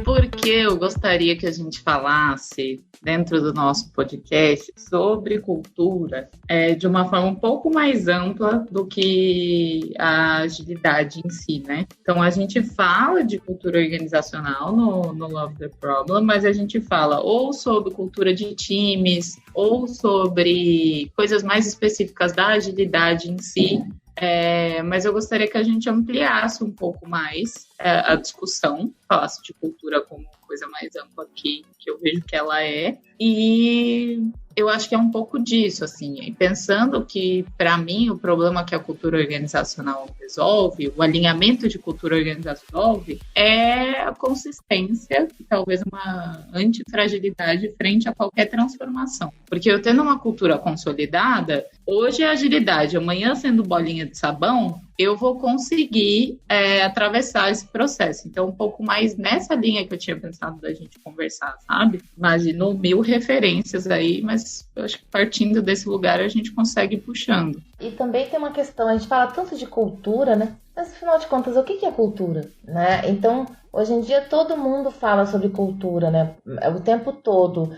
Porque eu gostaria que a gente falasse dentro do nosso podcast sobre cultura de uma forma um pouco mais ampla do que a agilidade em si, né? Então, a gente fala de cultura organizacional no Love the Problem, mas a gente fala ou sobre cultura de times, ou sobre coisas mais específicas da agilidade em si. Mas eu gostaria que a gente ampliasse um pouco mais a discussão, falasse de cultura como coisa mais ampla que eu vejo que ela é, e eu acho que é um pouco disso, assim, e pensando que, para mim, o problema que a cultura organizacional resolve, o alinhamento de cultura organizacional resolve, é a consistência e talvez uma antifragilidade frente a qualquer transformação. Porque eu tendo uma cultura consolidada, hoje é agilidade, amanhã sendo bolinha de sabão, eu vou conseguir atravessar esse processo. Então, um pouco mais nessa linha que eu tinha pensado da gente conversar, sabe? Imaginou 1000 referências aí, mas eu acho que partindo desse lugar a gente consegue ir puxando. E também tem uma questão, a gente fala tanto de cultura, né? Mas, afinal de contas, o que é cultura? Né? Então, hoje em dia, todo mundo fala sobre cultura, né? O tempo todo.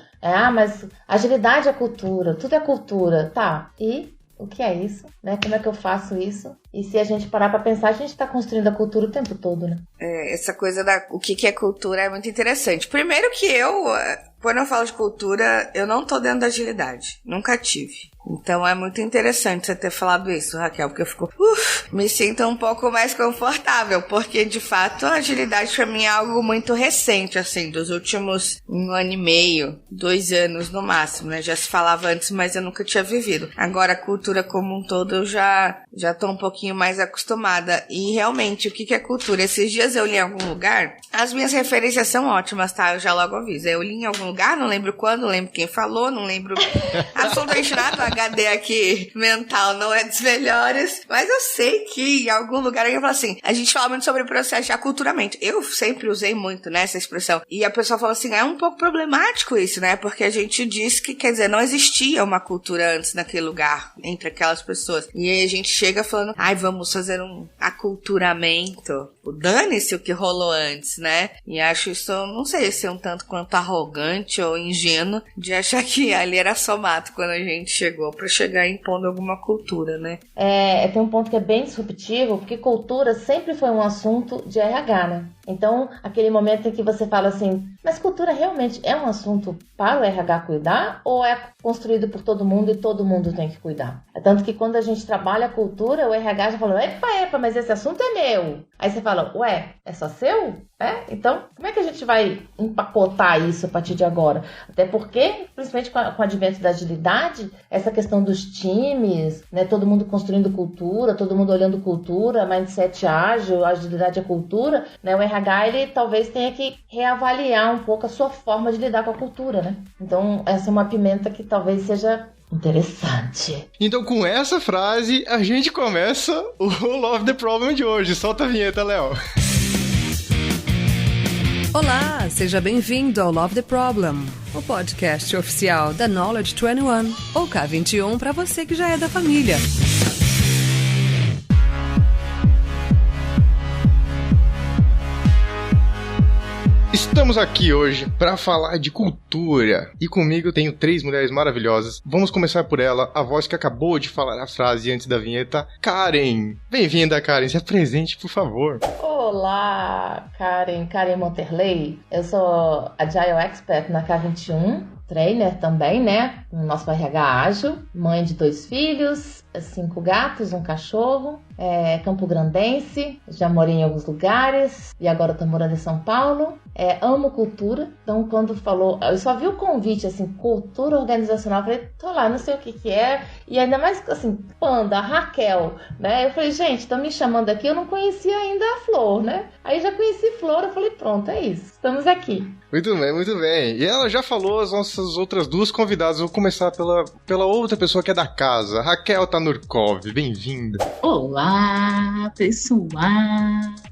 Mas agilidade é cultura, tudo é cultura. Tá, e o que é isso? Né? Como é que eu faço isso? E se a gente parar pra pensar, a gente tá construindo a cultura o tempo todo, né? Essa coisa o que é cultura é muito interessante. Primeiro que quando eu falo de cultura, eu não tô dentro da agilidade. Nunca tive. Então é muito interessante você ter falado isso, Raquel, porque eu fico, me sinto um pouco mais confortável, porque de fato a agilidade pra mim é algo muito recente, assim, dos últimos 1 ano e meio, 2 anos no máximo, né? Já se falava antes, mas eu nunca tinha vivido. Agora a cultura como um todo eu já tô um pouquinho mais acostumada. E realmente, o que é cultura? Esses dias eu li em algum lugar, as minhas referências são ótimas, tá? Eu já logo aviso. Eu li em algum lugar, não lembro quando, não lembro quem falou, não lembro absolutamente nada. O HD aqui mental não é dos melhores, mas eu sei que em algum lugar alguém fala assim, a gente fala muito sobre o processo de aculturamento. Eu sempre usei muito, né, essa expressão. E a pessoa fala assim, é um pouco problemático isso, né? Porque a gente diz que, quer dizer, não existia uma cultura antes naquele lugar, entre aquelas pessoas. E aí a gente chega falando, vamos fazer um aculturamento. Dane-se o que rolou antes, né? E acho isso, não sei se é um tanto quanto arrogante ou ingênuo de achar que ali era só mato quando a gente chegou pra chegar impondo alguma cultura, né? Tem um ponto que é bem disruptivo, porque cultura sempre foi um assunto de RH, né? Então, aquele momento em que você fala assim, mas cultura realmente é um assunto para o RH cuidar ou é construído por todo mundo e todo mundo tem que cuidar? É tanto que quando a gente trabalha a cultura, o RH já fala, epa, mas esse assunto é meu. Aí você fala, ué, é só seu? Então, como é que a gente vai empacotar isso a partir de agora? Até porque, principalmente com o advento da agilidade, essa questão dos times, né, todo mundo construindo cultura, todo mundo olhando cultura, mindset ágil, agilidade é cultura, né, o RH, ele talvez tenha que reavaliar um pouco a sua forma de lidar com a cultura, né? Então, essa é uma pimenta que talvez seja interessante. Então, com essa frase, a gente começa o Love the Problem de hoje. Solta a vinheta, Léo. Olá, seja bem-vindo ao Love the Problem, o podcast oficial da Knowledge 21, ou K21 para você que já é da família. Estamos aqui hoje para falar de cultura e comigo eu tenho 3 mulheres maravilhosas. Vamos começar por ela, a voz que acabou de falar a frase antes da vinheta, Karen. Bem-vinda, Karen, se apresente, por favor. Olá, Karen Monterley. Eu sou Agile Expert na K21, trainer também, né? No nosso RH ágil, mãe de 2 filhos, 5 gatos, 1 cachorro, Campo Grandense, já morei em alguns lugares e agora tô morando em São Paulo. Amo cultura, então quando falou, eu só vi o convite, assim, cultura organizacional, eu falei, tô lá, não sei o que é, e ainda mais, assim, Panda, Raquel, né? Eu falei, gente, estão me chamando aqui, eu não conhecia ainda a Flor, né? Aí já conheci Flor, eu falei, pronto, é isso, estamos aqui. Muito bem, muito bem. E ela já falou as nossas outras 2 convidadas. Eu vou começar pela outra pessoa que é da casa. A Raquel tá Nurkov, bem-vinda. Olá, pessoal!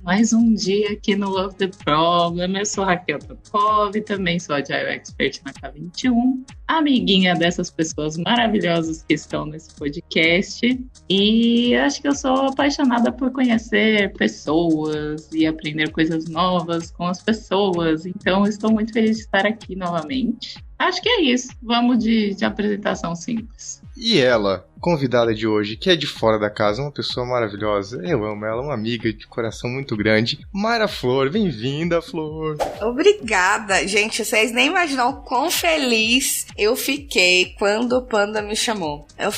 Mais um dia aqui no Love the Problem. Eu sou Raquel Nurkov, também sou Agile Expert na K21, amiguinha dessas pessoas maravilhosas que estão nesse podcast. E acho que eu sou apaixonada por conhecer pessoas e aprender coisas novas com as pessoas. Então, estou muito feliz de estar aqui novamente. Acho que é isso. Vamos de apresentação simples. E ela, convidada de hoje, que é de fora da casa, uma pessoa maravilhosa. Eu amo ela, uma amiga de coração muito grande. Mayra Flor, bem-vinda, Flor. Obrigada. Gente, vocês nem imaginam quão feliz eu fiquei quando o Panda me chamou. Eu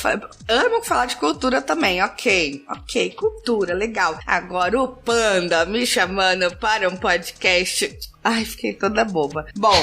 amo falar de cultura também, ok, cultura, legal. Agora o Panda me chamando para um podcast... Ai, fiquei toda boba. Bom,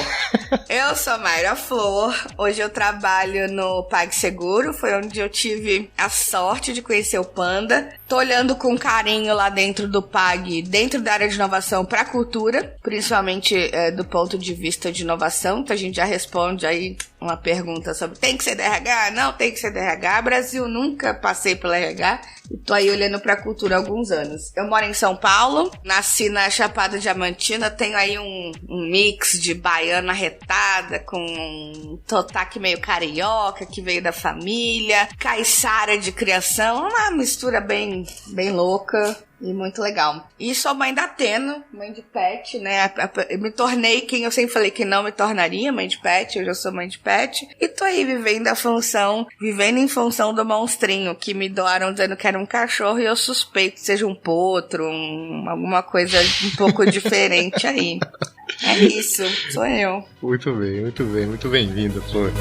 eu sou Mayra Flor, hoje eu trabalho no PagSeguro, foi onde eu tive a sorte de conhecer o Panda. Tô olhando com carinho lá dentro do Pag, dentro da área de inovação para a cultura, principalmente do ponto de vista de inovação, que a gente já responde aí uma pergunta sobre tem que ser DRH? Não tem que ser DRH. Brasil, nunca passei pelo RH e tô aí olhando pra cultura há alguns anos. Eu moro em São Paulo, nasci na Chapada Diamantina, tenho aí um mix de baiana retada com um sotaque meio carioca que veio da família, caiçara de criação, uma mistura bem louca. E muito legal. E sou mãe da Atena, mãe de pet, né? Eu me tornei quem eu sempre falei que não me tornaria, mãe de pet. Hoje eu sou mãe de pet. E tô aí vivendo em função do monstrinho que me doaram dizendo que era um cachorro e eu suspeito que seja um potro, alguma coisa um pouco diferente aí. É isso, sou eu. Muito bem, muito bem-vinda, Flor.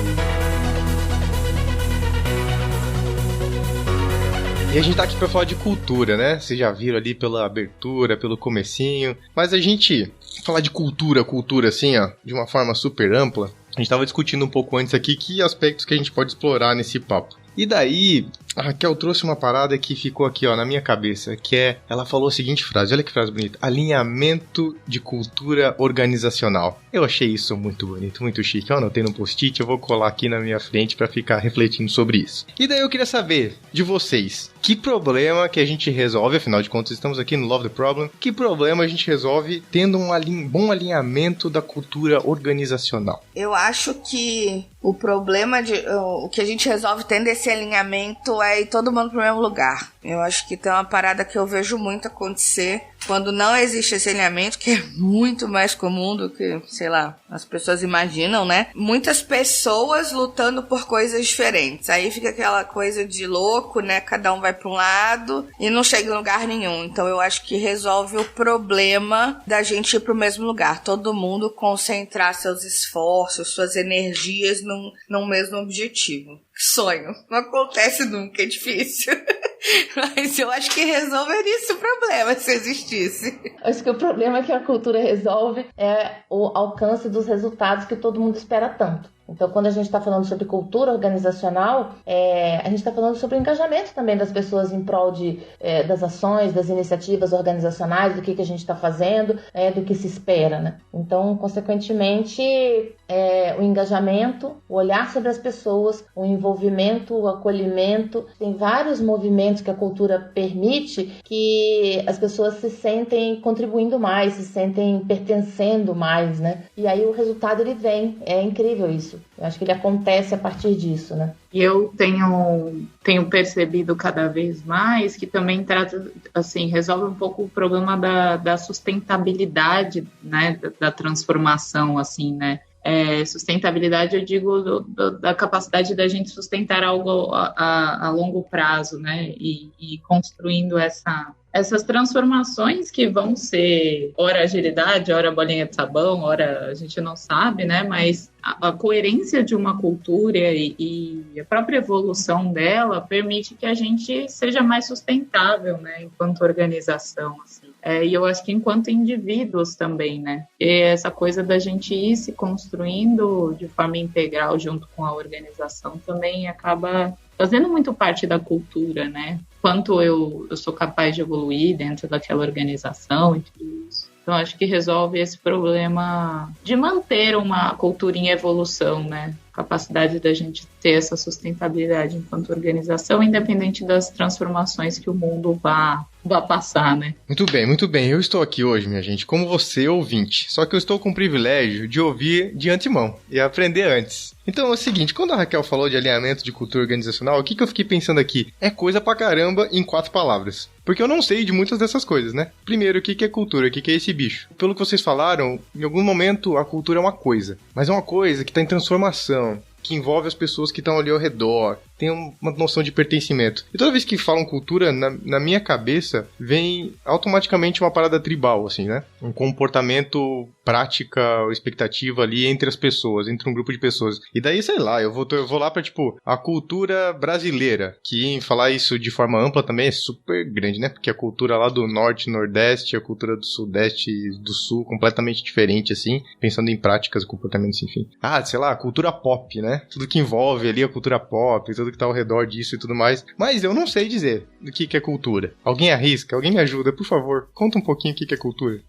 E a gente tá aqui pra falar de cultura, né? Vocês já viram ali pela abertura, pelo comecinho. Mas a gente falar de cultura assim, ó, de uma forma super ampla. A gente tava discutindo um pouco antes aqui que aspectos que a gente pode explorar nesse papo. E daí, a Raquel trouxe uma parada que ficou aqui, ó, na minha cabeça, que é, ela falou a seguinte frase, olha que frase bonita, alinhamento de cultura organizacional. Eu achei isso muito bonito, muito chique. Eu anotei no post-it, eu vou colar aqui na minha frente pra ficar refletindo sobre isso. E daí eu queria saber de vocês, que problema que a gente resolve, afinal de contas estamos aqui no Love the Problem, que problema a gente resolve tendo um bom alinhamento da cultura organizacional? Eu acho que o problema o que a gente resolve tendo esse alinhamento é ir todo mundo pro mesmo lugar. Eu acho que tem uma parada que eu vejo muito acontecer quando não existe esse alinhamento, que é muito mais comum do que, sei lá, as pessoas imaginam, né? Muitas pessoas lutando por coisas diferentes. Aí fica aquela coisa de louco, né? Cada um vai para um lado e não chega em lugar nenhum. Então eu acho que resolve o problema da gente ir pro mesmo lugar. Todo mundo concentrar seus esforços, suas energias num mesmo objetivo. Sonho. Não acontece nunca, é difícil. Mas eu acho que resolveria esse problema se existisse. Acho que o problema que a cultura resolve é o alcance dos resultados que todo mundo espera tanto. Então, quando a gente está falando sobre cultura organizacional, a gente está falando sobre o engajamento também das pessoas em prol das ações, das iniciativas organizacionais, do que a gente está fazendo, do que se espera, né? Então, consequentemente, o engajamento, o olhar sobre as pessoas, o envolvimento, o acolhimento, tem vários movimentos que a cultura permite que as pessoas se sentem contribuindo mais, se sentem pertencendo mais, né? E aí o resultado ele vem, é incrível isso. Eu acho que ele acontece a partir disso, né? E eu tenho percebido cada vez mais que também trata, assim, resolve um pouco o problema da sustentabilidade, né? Da transformação, assim, né? Sustentabilidade, eu digo, da capacidade da gente sustentar algo a longo prazo, né? E construindo essas transformações que vão ser ora agilidade, ora bolinha de sabão, ora a gente não sabe, né? Mas a coerência de uma cultura e a própria evolução dela permite que a gente seja mais sustentável, né? Enquanto organização, assim. E eu acho que enquanto indivíduos também, né? E essa coisa da gente ir se construindo de forma integral junto com a organização também acaba fazendo muito parte da cultura, né? Quanto eu sou capaz de evoluir dentro daquela organização e tudo isso. Então, acho que resolve esse problema de manter uma cultura em evolução, né? capacidade da gente ter essa sustentabilidade enquanto organização, independente das transformações que o mundo vá passar, né? Muito bem, muito bem. Eu estou aqui hoje, minha gente, como você, ouvinte. Só que eu estou com o privilégio de ouvir de antemão e aprender antes. Então é o seguinte, quando a Raquel falou de alinhamento de cultura organizacional, o que eu fiquei pensando aqui? É coisa pra caramba em 4 palavras. Porque eu não sei de muitas dessas coisas, né? Primeiro, o que é cultura? O que é esse bicho? Pelo que vocês falaram, em algum momento a cultura é uma coisa. Mas é uma coisa que está em transformação, que envolve as pessoas que estão ali ao redor, tem uma noção de pertencimento. E toda vez que falam cultura, na minha cabeça, vem automaticamente uma parada tribal, assim, né? Um comportamento, prática, expectativa ali entre as pessoas, entre um grupo de pessoas. E daí, sei lá, eu vou lá pra, tipo, a cultura brasileira, que em falar isso de forma ampla também é super grande, né? Porque a cultura lá do norte, nordeste, a cultura do sudeste e do sul, completamente diferente, assim, pensando em práticas, comportamentos, enfim. Sei lá, a cultura pop, né? Tudo que envolve ali a cultura pop, tudo que tá ao redor disso e tudo mais. Mas eu não sei dizer o que é cultura. Alguém arrisca? Alguém me ajuda? Por favor, conta um pouquinho o que é cultura.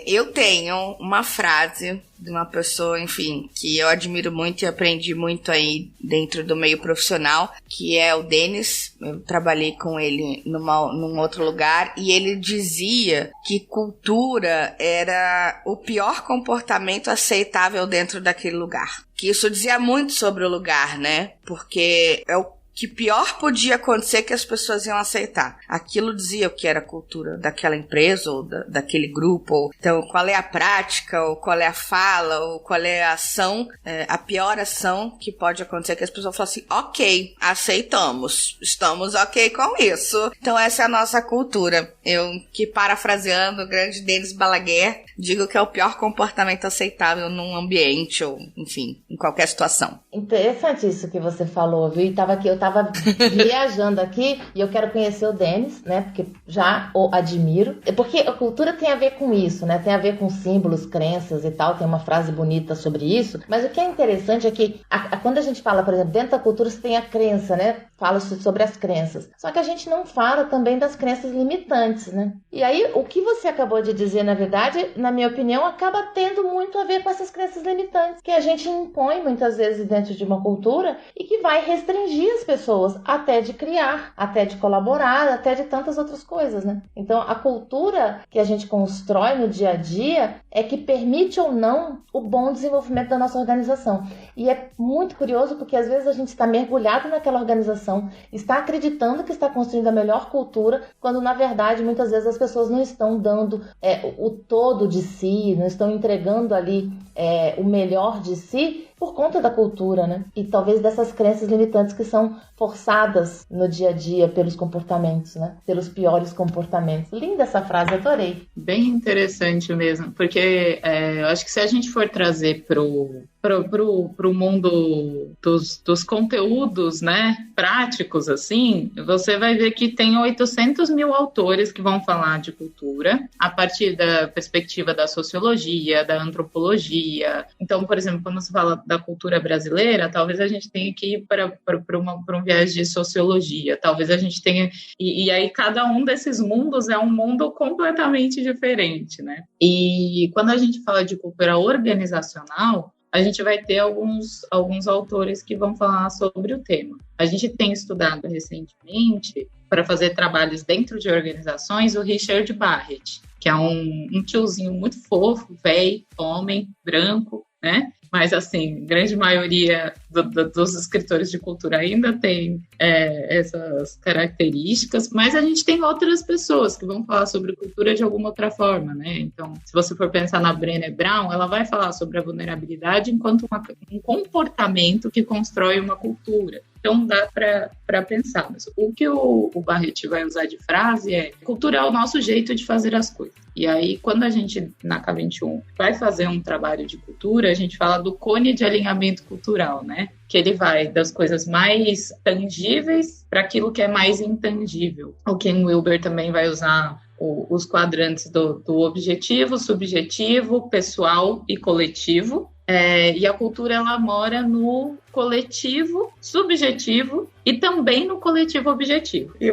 Eu tenho uma frase de uma pessoa, enfim, que eu admiro muito e aprendi muito aí dentro do meio profissional, que é o Denis. Eu trabalhei com ele num outro lugar e ele dizia que cultura era o pior comportamento aceitável dentro daquele lugar. Que isso dizia muito sobre o lugar, né? Porque é o que pior podia acontecer que as pessoas iam aceitar. Aquilo dizia o que era a cultura daquela empresa ou daquele grupo. Ou, então, qual é a prática, ou qual é a fala, ou qual é a ação, a pior ação que pode acontecer, que as pessoas falam assim, ok, aceitamos, estamos ok com isso. Então, essa é a nossa cultura. Eu, que parafraseando o grande Denis Balaguer, digo que é o pior comportamento aceitável num ambiente, ou, enfim, em qualquer situação. Interessante isso que você falou, viu? Eu tava viajando aqui e eu quero conhecer o Denis, né? Porque já o admiro. Porque a cultura tem a ver com isso, né? Tem a ver com símbolos, crenças e tal. Tem uma frase bonita sobre isso. Mas o que é interessante é que quando a gente fala, por exemplo, dentro da cultura você tem a crença, né? Fala sobre as crenças. Só que a gente não fala também das crenças limitantes, né? E aí, o que você acabou de dizer, na verdade, na minha opinião, acaba tendo muito a ver com essas crenças limitantes que a gente impõe muitas vezes dentro de uma cultura e que vai restringir as pessoas até de criar, até de colaborar, até de tantas outras coisas, né? Então, a cultura que a gente constrói no dia a dia é que permite ou não o bom desenvolvimento da nossa organização. E é muito curioso porque às vezes a gente está mergulhado naquela organização, está acreditando que está construindo a melhor cultura, quando na verdade muitas vezes as pessoas não estão dando o todo de si, não estão entregando ali o melhor de si por conta da cultura, né? E talvez dessas crenças limitantes que são forçadas no dia a dia pelos comportamentos, né? Pelos piores comportamentos. Linda essa frase, adorei. Bem interessante mesmo, porque eu acho que se a gente for trazer pro mundo dos conteúdos, né, práticos, assim, você vai ver que tem 800 mil autores que vão falar de cultura a partir da perspectiva da sociologia, da antropologia. Então, por exemplo, quando se fala da cultura brasileira, talvez a gente tenha que ir para um viés de sociologia, talvez a gente tenha... E aí cada um desses mundos é um mundo completamente diferente, né? E quando a gente fala de cultura organizacional, a gente vai ter alguns autores que vão falar sobre o tema. A gente tem estudado recentemente, para fazer trabalhos dentro de organizações, o Richard Barrett, que é um tiozinho muito fofo, velho, homem, branco, né? Mas, assim, grande maioria dos escritores de cultura ainda tem essas características, mas a gente tem outras pessoas que vão falar sobre cultura de alguma outra forma, né? Então, se você for pensar na Brené Brown, ela vai falar sobre a vulnerabilidade enquanto um comportamento que constrói uma cultura. Então, dá para pensar. Mas o que o Barrett vai usar de frase é: cultura é o nosso jeito de fazer as coisas. E aí, quando a gente, na K21, vai fazer um trabalho de cultura, a gente fala do cone de alinhamento cultural, né? Que ele vai das coisas mais tangíveis para aquilo que é mais intangível. O Ken Wilber também vai usar os quadrantes do objetivo, subjetivo, pessoal e coletivo. E a cultura, ela mora no coletivo subjetivo e também no coletivo objetivo. E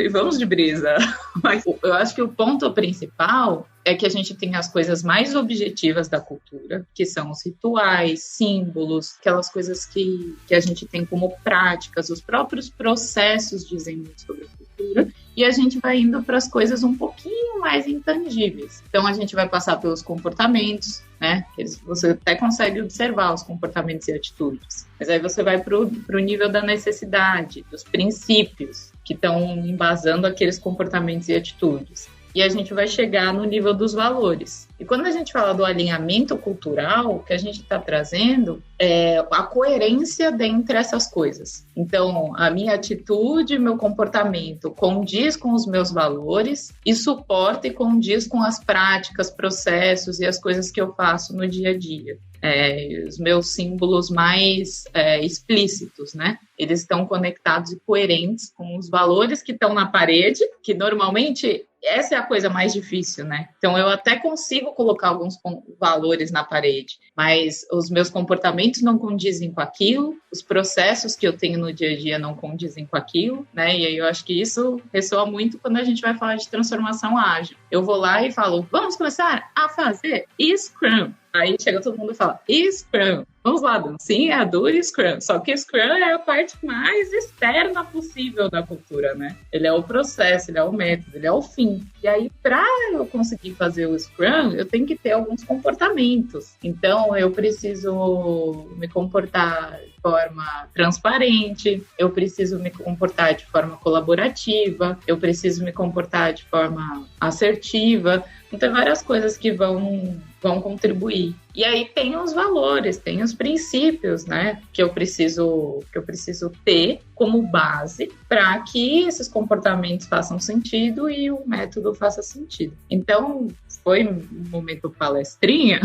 vamos de brisa. Mas eu acho que o ponto principal é que a gente tem as coisas mais objetivas da cultura, que são os rituais, símbolos, aquelas coisas que a gente tem como práticas, os próprios processos dizem muito sobre a cultura, e a gente vai indo para as coisas um pouquinho mais intangíveis. Então, a gente vai passar pelos comportamentos, né? Você até consegue observar os comportamentos e atitudes. Mas aí você vai para o nível da necessidade, dos princípios que estão embasando aqueles comportamentos e atitudes. E a gente vai chegar no nível dos valores. E quando a gente fala do alinhamento cultural, o que a gente está trazendo é a coerência dentre essas coisas. Então, a minha atitude, meu comportamento condiz com os meus valores e suporta e condiz com as práticas, processos e as coisas que eu faço no dia a dia. Os meus símbolos mais explícitos, né? Eles estão conectados e coerentes com os valores que estão na parede, que normalmente essa é a coisa mais difícil, né? Então, eu até consigo colocar alguns valores na parede, mas os meus comportamentos não condizem com aquilo, os processos que eu tenho no dia a dia não condizem com aquilo, né? E aí eu acho que isso ressoa muito quando a gente vai falar de transformação ágil. Eu vou lá e falo, vamos começar a fazer Scrum. Aí chega todo mundo e fala, Scrum. Vamos lá, dancinha, do Scrum. Só que Scrum é a parte mais externa possível da cultura, né? Ele é o processo, ele é o método, ele é o fim. E aí, para eu conseguir fazer o Scrum, eu tenho que ter alguns comportamentos. Então, eu preciso me comportar de forma transparente, eu preciso me comportar de forma colaborativa, eu preciso me comportar de forma assertiva. Então, tem várias coisas que vão contribuir. E aí tem os valores, tem os princípios, né, que eu preciso ter como base para que esses comportamentos façam sentido e o método faça sentido. Então, foi um momento palestrinha,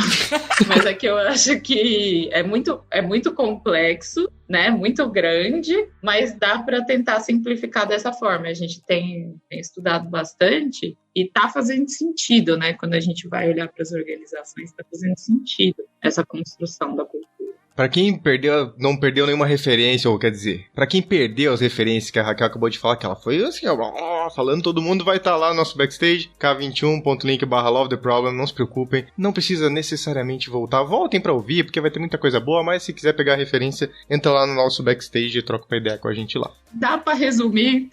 mas é que eu acho que é muito complexo, né, muito grande, mas dá para tentar simplificar dessa forma. A gente tem estudado bastante e está fazendo sentido, né, quando a gente vai olhar para as organizações, está fazendo sentido essa construção da cultura. Pra quem perdeu, não perdeu nenhuma referência, ou quer dizer, pra quem perdeu as referências que a Raquel acabou de falar, que ela foi assim, ó, falando, todo mundo vai estar lá no nosso backstage, k21.link/lovetheproblem, não se preocupem, não precisa necessariamente voltar, voltem pra ouvir, porque vai ter muita coisa boa, mas se quiser pegar a referência, entra lá no nosso backstage e troca uma ideia com a gente lá. Dá pra resumir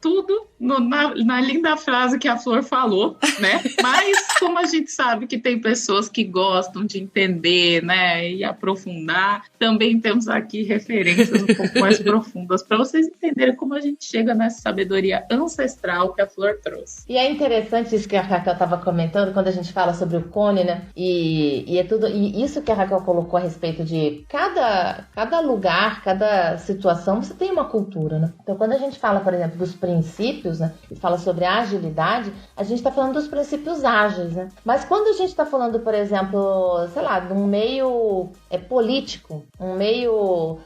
tudo na linda frase que a Flor falou, né? Mas como a gente sabe que tem pessoas que gostam de entender, né, e aprofundar, também temos aqui referências um pouco mais profundas para vocês entenderem como a gente chega nessa sabedoria ancestral que a Flor trouxe. E é interessante isso que a Raquel estava comentando quando a gente fala sobre o Cone, né? E é tudo, e isso que a Raquel colocou a respeito de cada lugar, cada situação, você tem uma cultura, né? Então, quando a gente fala, por exemplo, dos princípios, né, e fala sobre a agilidade, a gente está falando dos princípios ágeis, né? Mas quando a gente está falando, por exemplo, sei lá, de um meio político, um meio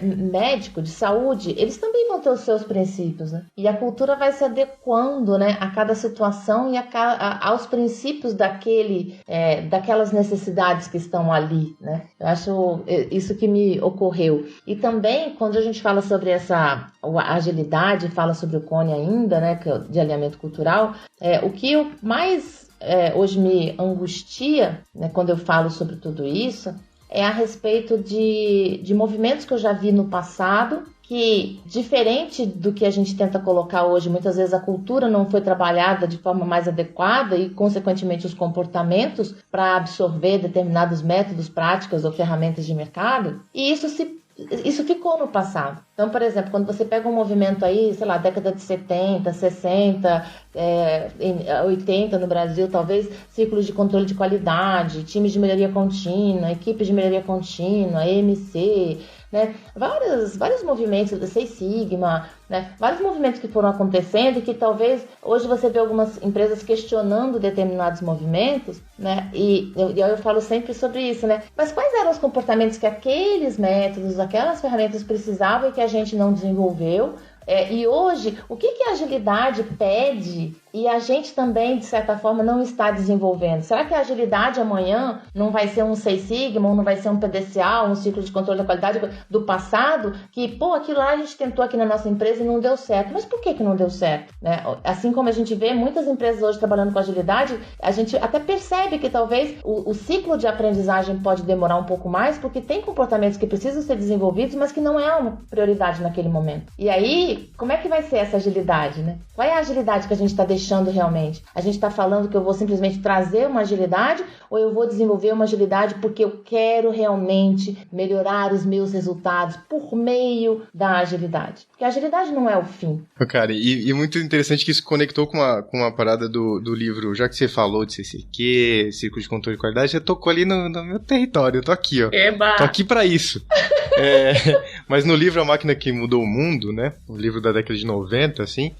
médico, de saúde, eles também vão ter os seus princípios, né? E a cultura vai se adequando, né, a cada situação e aos princípios daquelas necessidades que estão ali, né? Eu acho isso que me ocorreu. E também, quando a gente fala sobre essa agilidade, fala sobre o Cone ainda, né, que é de alinhamento cultural, o que eu mais hoje me angustia, né, quando eu falo sobre tudo isso, é a respeito de movimentos que eu já vi no passado, que, diferente do que a gente tenta colocar hoje, muitas vezes a cultura não foi trabalhada de forma mais adequada e, consequentemente, os comportamentos para absorver determinados métodos, práticas ou ferramentas de mercado, e isso ficou no passado. Então, por exemplo, quando você pega um movimento aí, sei lá, década de 70, 60, 80 no Brasil, talvez, círculos de controle de qualidade, times de melhoria contínua, equipes de melhoria contínua, EMC, né? Vários movimentos do Six Sigma, né? Vários movimentos que foram acontecendo e que talvez hoje você vê algumas empresas questionando determinados movimentos, né? E eu falo sempre sobre isso, né? Mas quais eram os comportamentos que aqueles métodos, aquelas ferramentas precisavam e que a gente não desenvolveu? E hoje, o que a agilidade pede e a gente também, de certa forma, não está desenvolvendo. Será que a agilidade amanhã não vai ser um Six Sigma, ou não vai ser um PDCA, um ciclo de controle da qualidade do passado, que, aquilo lá a gente tentou aqui na nossa empresa e não deu certo. Mas por que não deu certo? Né? Assim como a gente vê muitas empresas hoje trabalhando com agilidade, a gente até percebe que talvez o ciclo de aprendizagem pode demorar um pouco mais, porque tem comportamentos que precisam ser desenvolvidos, mas que não é uma prioridade naquele momento. E aí, como é que vai ser essa agilidade, né? Qual é a agilidade que a gente está deixando realmente? A gente está falando que eu vou simplesmente trazer uma agilidade, ou eu vou desenvolver uma agilidade porque eu quero realmente melhorar os meus resultados por meio da agilidade? Porque a agilidade não é o fim. Cara, e muito interessante que isso conectou com uma parada do livro, já que você falou de CCQ, Círculo de Controle de Qualidade, você tocou ali no meu território, eu tô aqui, ó. Eba! Tô aqui pra isso. Mas no livro A Máquina que Mudou o Mundo, né, o livro da década de 90, assim,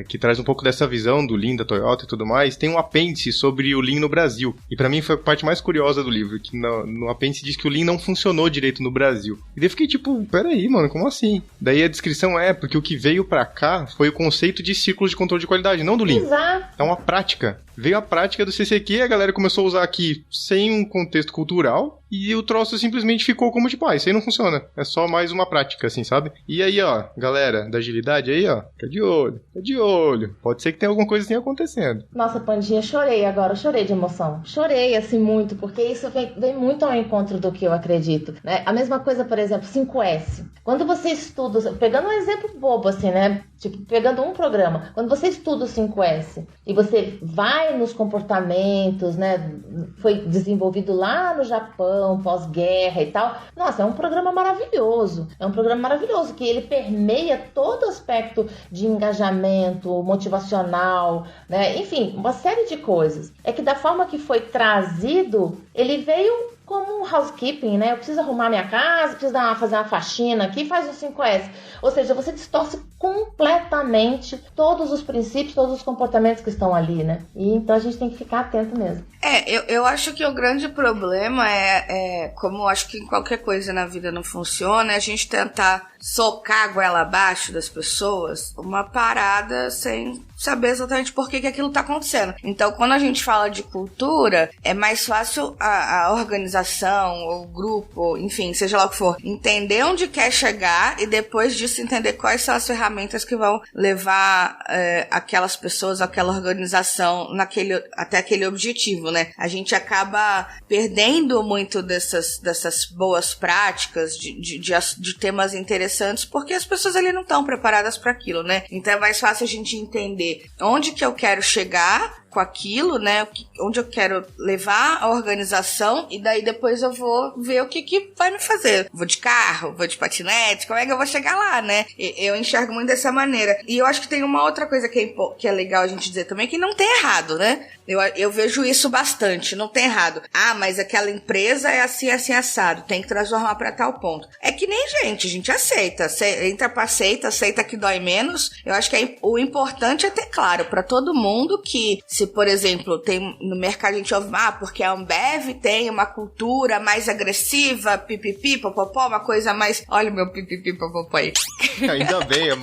que traz um pouco dessa visão do Lean, da Toyota e tudo mais, tem um apêndice sobre o Lean no Brasil. E pra mim foi a parte mais curiosa do livro, que no apêndice diz que o Lean não funcionou direito no Brasil. E daí eu fiquei tipo, peraí, mano, como assim? Daí a descrição porque o que veio pra cá foi o conceito de círculos de controle de qualidade, não do Lean. Exato. É uma prática. Veio a prática do CCQ, a galera começou a usar aqui sem um contexto cultural, e o troço simplesmente ficou como tipo, isso aí não funciona. É só mais uma prática, assim, sabe? E aí, ó, galera da agilidade aí, ó, fica de olho. Pode ser que tenha alguma coisa assim acontecendo. Nossa, Pandinha, chorei de emoção. Chorei, assim, muito, porque isso vem muito ao encontro do que eu acredito, né? A mesma coisa, por exemplo, 5S. Quando você estuda, pegando um exemplo bobo, assim, né? Tipo, pegando um programa. Quando você estuda o 5S e você vai nos comportamentos, né? Foi desenvolvido lá no Japão, pós-guerra e tal. Nossa, é um programa maravilhoso. É um programa maravilhoso que ele permeia todo aspecto de engajamento, motivacional, né? Enfim, uma série de coisas. É que da forma que foi trazido, ele veio como um housekeeping, né? Eu preciso arrumar minha casa, preciso fazer uma faxina aqui, faz o 5S. Ou seja, você distorce completamente todos os princípios, todos os comportamentos que estão ali, né? E então a gente tem que ficar atento mesmo. Eu acho que o grande problema como eu acho que qualquer coisa na vida não funciona, é a gente tentar socar a goela abaixo das pessoas, uma parada sem saber exatamente por que aquilo tá acontecendo. Então, quando a gente fala de cultura, é mais fácil a organização, ou o grupo, enfim, seja lá o que for, entender onde quer chegar e depois disso entender quais são as ferramentas que vão levar aquelas pessoas, aquela organização até aquele objetivo, né? A gente acaba perdendo muito dessas boas práticas de temas interessantes, porque as pessoas ali não estão preparadas para aquilo, né? Então é mais fácil a gente entender onde que eu quero chegar com aquilo, né? Onde eu quero levar a organização, e daí depois eu vou ver o que vai me fazer. Vou de carro, vou de patinete, como é que eu vou chegar lá, né? Eu enxergo muito dessa maneira. E eu acho que tem uma outra coisa que é legal a gente dizer também, que não tem errado, né? Eu vejo isso bastante, não tem errado. Mas aquela empresa é assim, assim, assado, tem que transformar pra tal ponto. É que nem a gente aceita. Entra pra aceita que dói menos. Eu acho que o importante é ter claro pra todo mundo que se, por exemplo, tem no mercado a gente ouve, porque a Ambev tem uma cultura mais agressiva, pipipi, popopó, uma coisa mais... Olha o meu pipipi, popopó aí. Ainda bem, a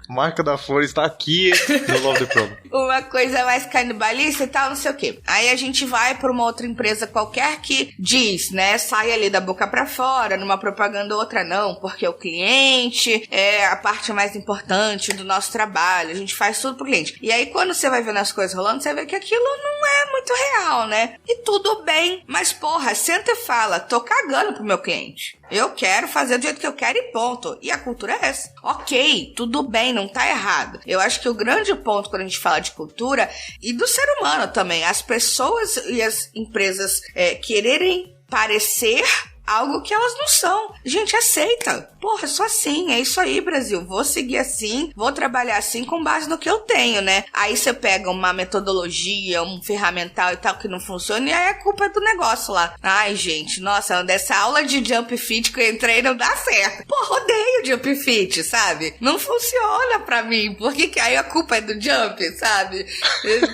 marca da Flor está aqui no Love the Problem. Uma coisa mais canibalista e tal, não sei o quê. Aí a gente vai para uma outra empresa qualquer que diz, né, sai ali da boca pra fora, numa propaganda ou outra não, porque o cliente é a parte mais importante do nosso trabalho, a gente faz tudo pro cliente. E aí quando você vai vendo as coisas rolando, você vê que aquilo não é muito real, né? E tudo bem, mas porra, senta e fala, tô cagando pro meu cliente. Eu quero fazer do jeito que eu quero e ponto. E a cultura é essa. Ok, tudo bem, não tá errado. Eu acho que o grande ponto quando a gente fala de cultura, e do ser humano também, as pessoas e as empresas quererem parecer algo que elas não são. Gente, aceita. Porra, sou assim, é isso aí, Brasil. Vou seguir assim, vou trabalhar assim com base no que eu tenho, né? Aí você pega uma metodologia, um ferramental e tal que não funciona, e aí a culpa é do negócio lá. Ai, gente, nossa, dessa aula de Jump Fit que eu entrei não dá certo. Porra, odeio Jump Fit, sabe? Não funciona pra mim. Por que aí a culpa é do Jump, sabe?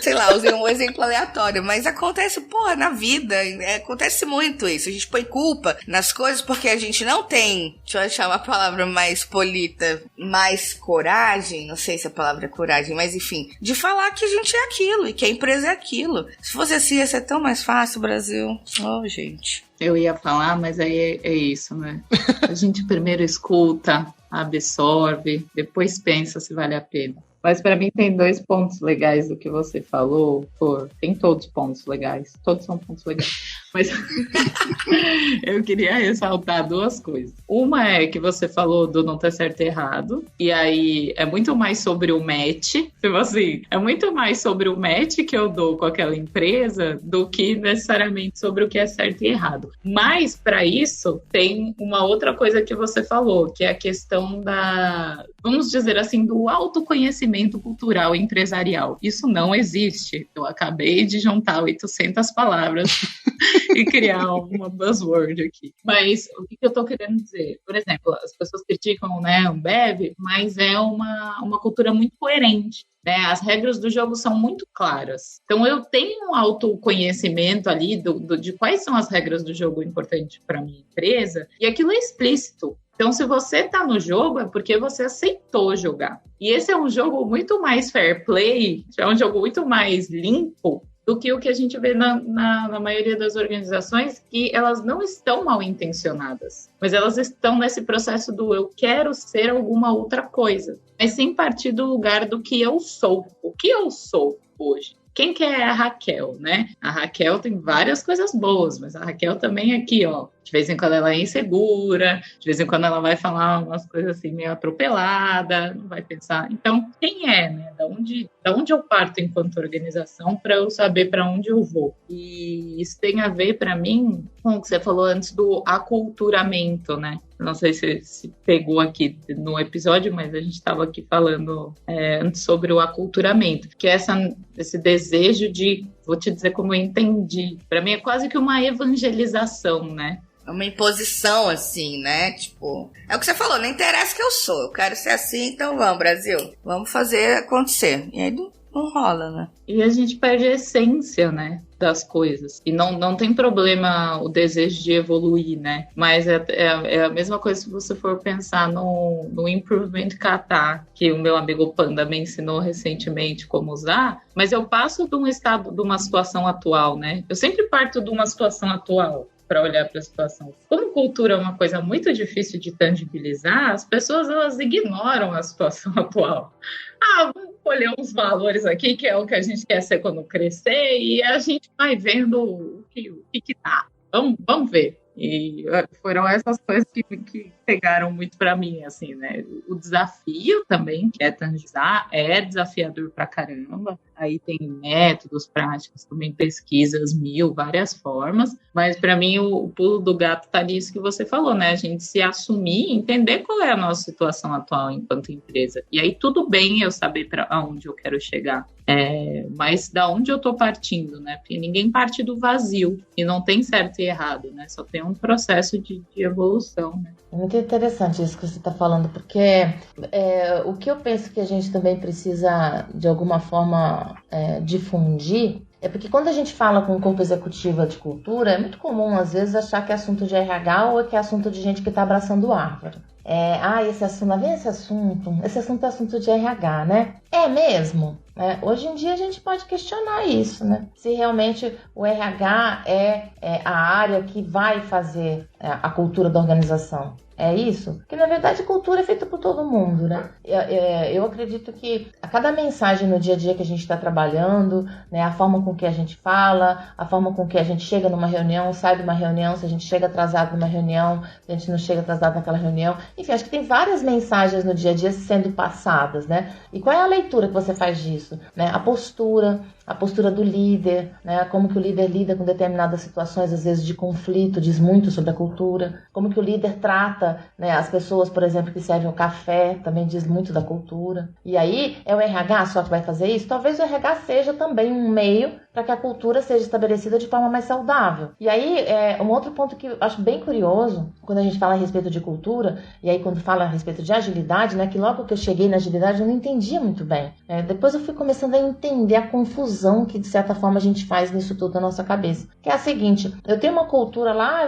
Sei lá, usei um exemplo aleatório, mas acontece, porra, na vida, acontece muito isso. A gente põe culpa nas coisas, porque a gente não tem, deixa eu achar uma palavra mais polita, mais coragem, não sei se a palavra é coragem, mas enfim, de falar que a gente é aquilo e que a empresa é aquilo. Se fosse assim, ia ser tão mais fácil, Brasil. Oh, gente. Eu ia falar, mas aí é isso, né? A gente primeiro escuta, absorve, depois pensa se vale a pena. Mas para mim tem 2 pontos legais do que você falou, tem todos pontos legais, todos são pontos legais, mas eu queria ressaltar 2 coisas. Uma é que você falou do não ter certo e errado, e aí é muito mais sobre o match, tipo assim, é muito mais sobre o match que eu dou com aquela empresa do que necessariamente sobre o que é certo e errado. Mas para isso tem uma outra coisa que você falou, que é a questão vamos dizer assim, do autoconhecimento cultural e empresarial. Isso não existe. Eu acabei de juntar 800 palavras e criar uma buzzword aqui. Mas o que eu estou querendo dizer? Por exemplo, as pessoas criticam, né, o Ambev, mas é uma cultura muito coerente. Né? As regras do jogo são muito claras. Então, eu tenho um autoconhecimento ali de quais são as regras do jogo importantes para minha empresa, e aquilo é explícito. Então, se você está no jogo, é porque você aceitou jogar. E esse é um jogo muito mais fair play, é um jogo muito mais limpo do que o que a gente vê na maioria das organizações, que elas não estão mal intencionadas, mas elas estão nesse processo do eu quero ser alguma outra coisa, mas sem partir do lugar do que eu sou. O que eu sou hoje? Quem que é a Raquel, né? A Raquel tem várias coisas boas, mas a Raquel também aqui, ó, de vez em quando ela é insegura, de vez em quando ela vai falar umas coisas assim meio atropelada, não vai pensar. Então, quem é, né? Da onde eu parto enquanto organização para eu saber para onde eu vou? E isso tem a ver, para mim, com o que você falou antes do aculturamento, né? Não sei se pegou aqui no episódio, mas a gente estava aqui falando antes sobre o aculturamento, que é esse desejo de, vou te dizer como eu entendi, para mim é quase que uma evangelização, né? É uma imposição, assim, né? Tipo, é o que você falou, não interessa que eu sou, eu quero ser assim, então vamos, Brasil, vamos fazer acontecer. E aí não rola, né? E a gente perde a essência, né, das coisas. E não tem problema o desejo de evoluir, né? Mas é a mesma coisa se você for pensar no Improvement Kata, que o meu amigo Panda me ensinou recentemente como usar, mas eu passo de um estado, de uma situação atual, né? Eu sempre parto de uma situação atual para olhar para a situação. Como cultura é uma coisa muito difícil de tangibilizar, as pessoas elas ignoram a situação atual. Vamos colher uns valores aqui, que é o que a gente quer ser quando crescer, e a gente vai vendo o que dá. Vamos ver. E foram essas coisas que pegaram muito para mim, assim, né? O desafio também, que é tangizar, é desafiador pra caramba. Aí tem métodos práticos, também pesquisas várias formas. Mas para mim o pulo do gato tá nisso que você falou, né? A gente se assumir, entender qual é a nossa situação atual enquanto empresa. E aí tudo bem eu saber para onde eu quero chegar. Mas da onde eu tô partindo, né? Porque ninguém parte do vazio e não tem certo e errado, né? Só tem um processo de evolução, né? É muito interessante isso que você está falando, porque o que eu penso que a gente também precisa, de alguma forma, difundir, é porque quando a gente fala com o corpo executivo de cultura, é muito comum, às vezes, achar que é assunto de RH ou que é assunto de gente que está abraçando árvore. Esse assunto, lá vem esse assunto é assunto de RH, né? É mesmo? Hoje em dia a gente pode questionar isso, né? Se realmente o RH é a área que vai fazer a cultura da organização. É isso? Porque, na verdade, cultura é feita por todo mundo, né? Eu acredito que a cada mensagem no dia a dia que a gente está trabalhando, né, a forma com que a gente fala, a forma com que a gente chega numa reunião, sai de uma reunião, se a gente chega atrasado numa reunião, se a gente não chega atrasado naquela reunião. Enfim, acho que tem várias mensagens no dia a dia sendo passadas, né? E qual é a leitura que você faz disso? Né? A postura do líder, né? Como que o líder lida com determinadas situações, às vezes de conflito, diz muito sobre a cultura. Como que o líder trata cultura, né? As pessoas, por exemplo, que servem o café, também diz muito da cultura. E aí, é o RH só que vai fazer isso? Talvez o RH seja também um meio para que a cultura seja estabelecida de forma mais saudável. E aí, um outro ponto que eu acho bem curioso, quando a gente fala a respeito de cultura, e aí quando fala a respeito de agilidade, né, que logo que eu cheguei na agilidade eu não entendia muito bem. Depois eu fui começando a entender a confusão que, de certa forma, a gente faz nisso tudo na nossa cabeça. Que é a seguinte, eu tenho uma cultura lá,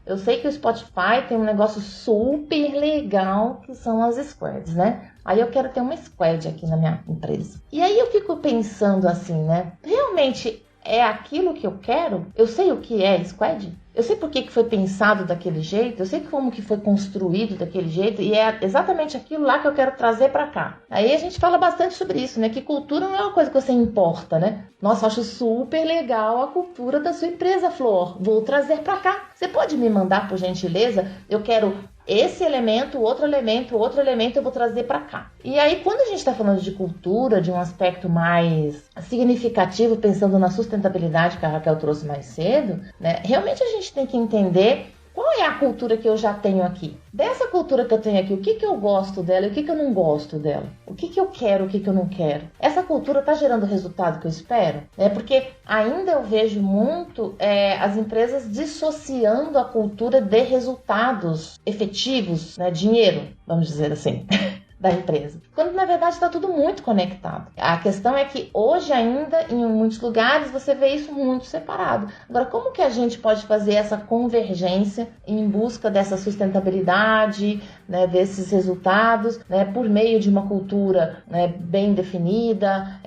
eu sei que o Spotify tem um negócio super legal, que são as squads, né? Aí eu quero ter uma squad aqui na minha empresa. E aí eu fico pensando assim, né? Realmente é aquilo que eu quero? Eu sei o que é squad? Eu sei por que foi pensado daquele jeito, eu sei como que foi construído daquele jeito, e é exatamente aquilo lá que eu quero trazer para cá. Aí a gente fala bastante sobre isso, né? Que cultura não é uma coisa que você importa, né? Nossa, eu acho super legal a cultura da sua empresa, Flor. Vou trazer para cá. Você pode me mandar, por gentileza? Eu quero esse elemento, outro elemento, eu vou trazer para cá. E aí, quando a gente está falando de cultura, de um aspecto mais significativo, pensando na sustentabilidade que a Raquel trouxe mais cedo, né? Realmente a gente tem que entender qual é a cultura que eu já tenho aqui. Dessa cultura que eu tenho aqui, o que eu gosto dela e o que eu não gosto dela? O que eu quero, o que eu não quero? Essa cultura está gerando o resultado que eu espero? Porque ainda eu vejo muito as empresas dissociando a cultura de resultados efetivos, né? Dinheiro, vamos dizer assim. Da empresa, quando na verdade está tudo muito conectado. A questão é que hoje ainda em muitos lugares você vê isso muito separado. Agora, como que a gente pode fazer essa convergência em busca dessa sustentabilidade, né, desses resultados, né, por meio de uma cultura, né, bem definida,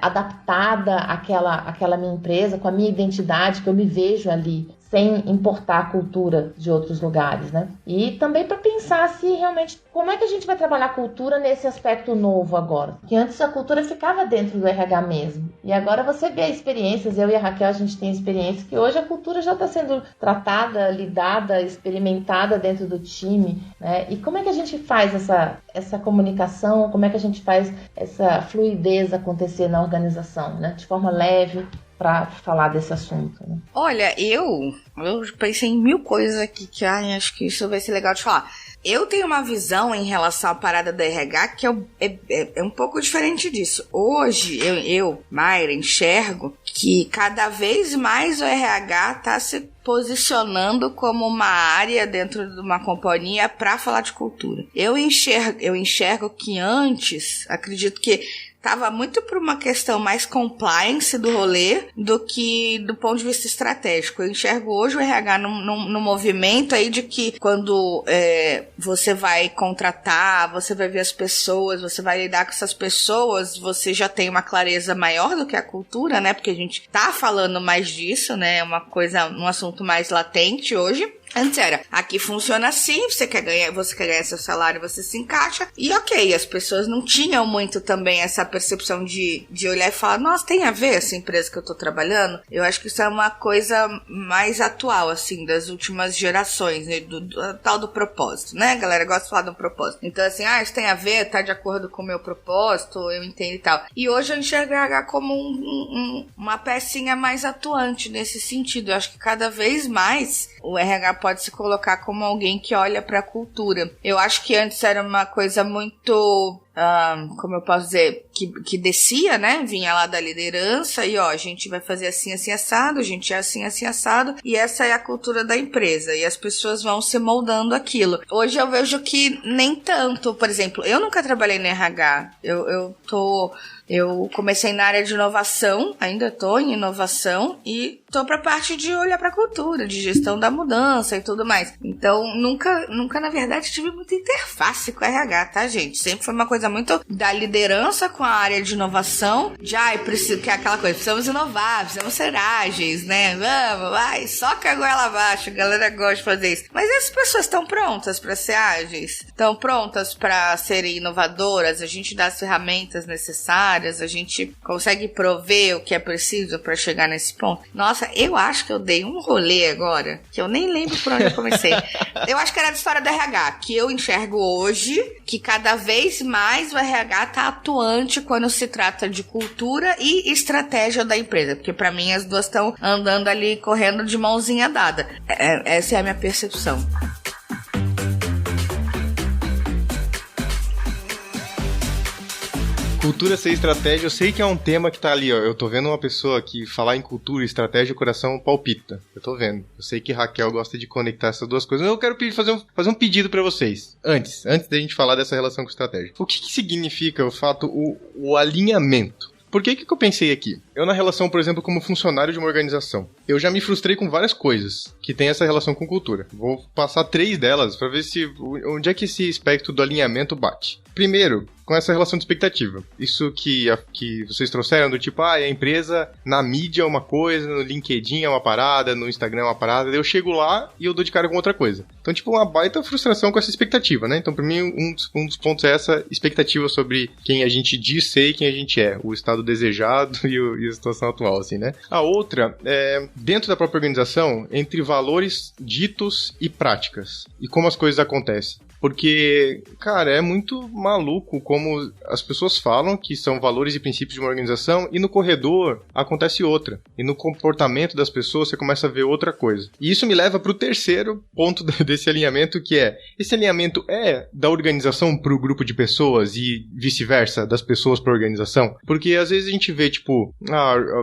adaptada àquela minha empresa, com a minha identidade, que eu me vejo ali, sem importar a cultura de outros lugares, né? E também para pensar se realmente, como é que a gente vai trabalhar a cultura nesse aspecto novo agora? Porque antes a cultura ficava dentro do RH mesmo. E agora você vê experiências, eu e a Raquel, a gente tem experiências que hoje a cultura já está sendo tratada, lidada, experimentada dentro do time, né? E como é que a gente faz essa comunicação, como é que a gente faz essa fluidez acontecer na organização, né? De forma leve, para falar desse assunto, né? Olha, eu pensei em 1000 coisas aqui que acho que isso vai ser legal de falar. Eu tenho uma visão em relação à parada da RH que é um pouco diferente disso. Hoje, eu, Mayra, enxergo que cada vez mais o RH está se posicionando como uma área dentro de uma companhia para falar de cultura. Eu enxergo que antes, acredito que estava muito por uma questão mais compliance do rolê do que do ponto de vista estratégico. Eu enxergo hoje o RH no movimento aí de que quando você vai contratar, você vai ver as pessoas, você vai lidar com essas pessoas, você já tem uma clareza maior do que a cultura, né? Porque a gente tá falando mais disso, né? É uma coisa, um assunto mais latente hoje. Antes era, aqui funciona assim, você quer ganhar seu salário, você se encaixa, e ok, as pessoas não tinham muito também essa percepção de olhar e falar, nossa, tem a ver essa empresa que eu tô trabalhando? Eu acho que isso é uma coisa mais atual, assim, das últimas gerações, né, do tal do propósito, né? A galera gosta de falar do propósito. Então, assim, isso tem a ver, tá de acordo com o meu propósito, eu entendo e tal. E hoje eu enxergo a RH como uma pecinha mais atuante nesse sentido. Eu acho que cada vez mais o RH pode se colocar como alguém que olha para a cultura. Eu acho que antes era uma coisa muito, como eu posso dizer, que descia, né? Vinha lá da liderança e, a gente vai fazer assim, assim, assado, a gente é assim, assim, assado, e essa é a cultura da empresa, e as pessoas vão se moldando aquilo. Hoje eu vejo que nem tanto. Por exemplo, eu nunca trabalhei no RH, eu comecei na área de inovação, ainda tô em inovação, e tô pra parte de olhar pra cultura, de gestão da mudança e tudo mais. Então, nunca na verdade, tive muita interface com a RH, tá, gente? Sempre foi uma coisa muito da liderança com a área de inovação, que é aquela coisa, precisamos inovar, precisamos ser ágeis, né? Vamos, soca a goela abaixo, a galera gosta de fazer isso. Mas essas pessoas estão prontas pra ser ágeis? Estão prontas pra serem inovadoras? A gente dá as ferramentas necessárias? A gente consegue prover o que é preciso para chegar nesse ponto? Nossa, eu acho que eu dei um rolê agora, que eu nem lembro por onde eu comecei. Eu acho que era da história do RH, que eu enxergo hoje, que cada vez mais o RH tá atuante quando se trata de cultura e estratégia da empresa, porque para mim as duas estão andando ali, correndo de mãozinha dada. Essa é a minha percepção. Cultura ser estratégia, eu sei que é um tema que tá ali, ó. Eu tô vendo uma pessoa que falar em cultura e estratégia, o coração palpita. Eu tô vendo. Eu sei que Raquel gosta de conectar essas duas coisas. Eu quero fazer um pedido pra vocês. Antes da gente falar dessa relação com estratégia. O que significa, o fato, o alinhamento? Por que eu pensei aqui? Eu, na relação, por exemplo, como funcionário de uma organização, eu já me frustrei com várias coisas que tem essa relação com cultura. Vou passar 3 delas pra ver onde é que esse aspecto do alinhamento bate. Primeiro, com essa relação de expectativa. Isso que vocês trouxeram do tipo, a empresa na mídia é uma coisa, no LinkedIn é uma parada, no Instagram é uma parada, daí eu chego lá e eu dou de cara com outra coisa. Então, tipo, uma baita frustração com essa expectativa, né? Então, pra mim, um dos pontos é essa expectativa sobre quem a gente diz ser e quem a gente é. O estado desejado e a situação atual, assim, né? A outra é, dentro da própria organização, entre valores ditos e práticas. E como as coisas acontecem. Porque, cara, é muito maluco como as pessoas falam que são valores e princípios de uma organização e no corredor acontece outra. E no comportamento das pessoas você começa a ver outra coisa. E isso me leva pro terceiro ponto desse alinhamento, que é, esse alinhamento é da organização pro grupo de pessoas e vice-versa, das pessoas pra organização? Porque às vezes a gente vê, tipo,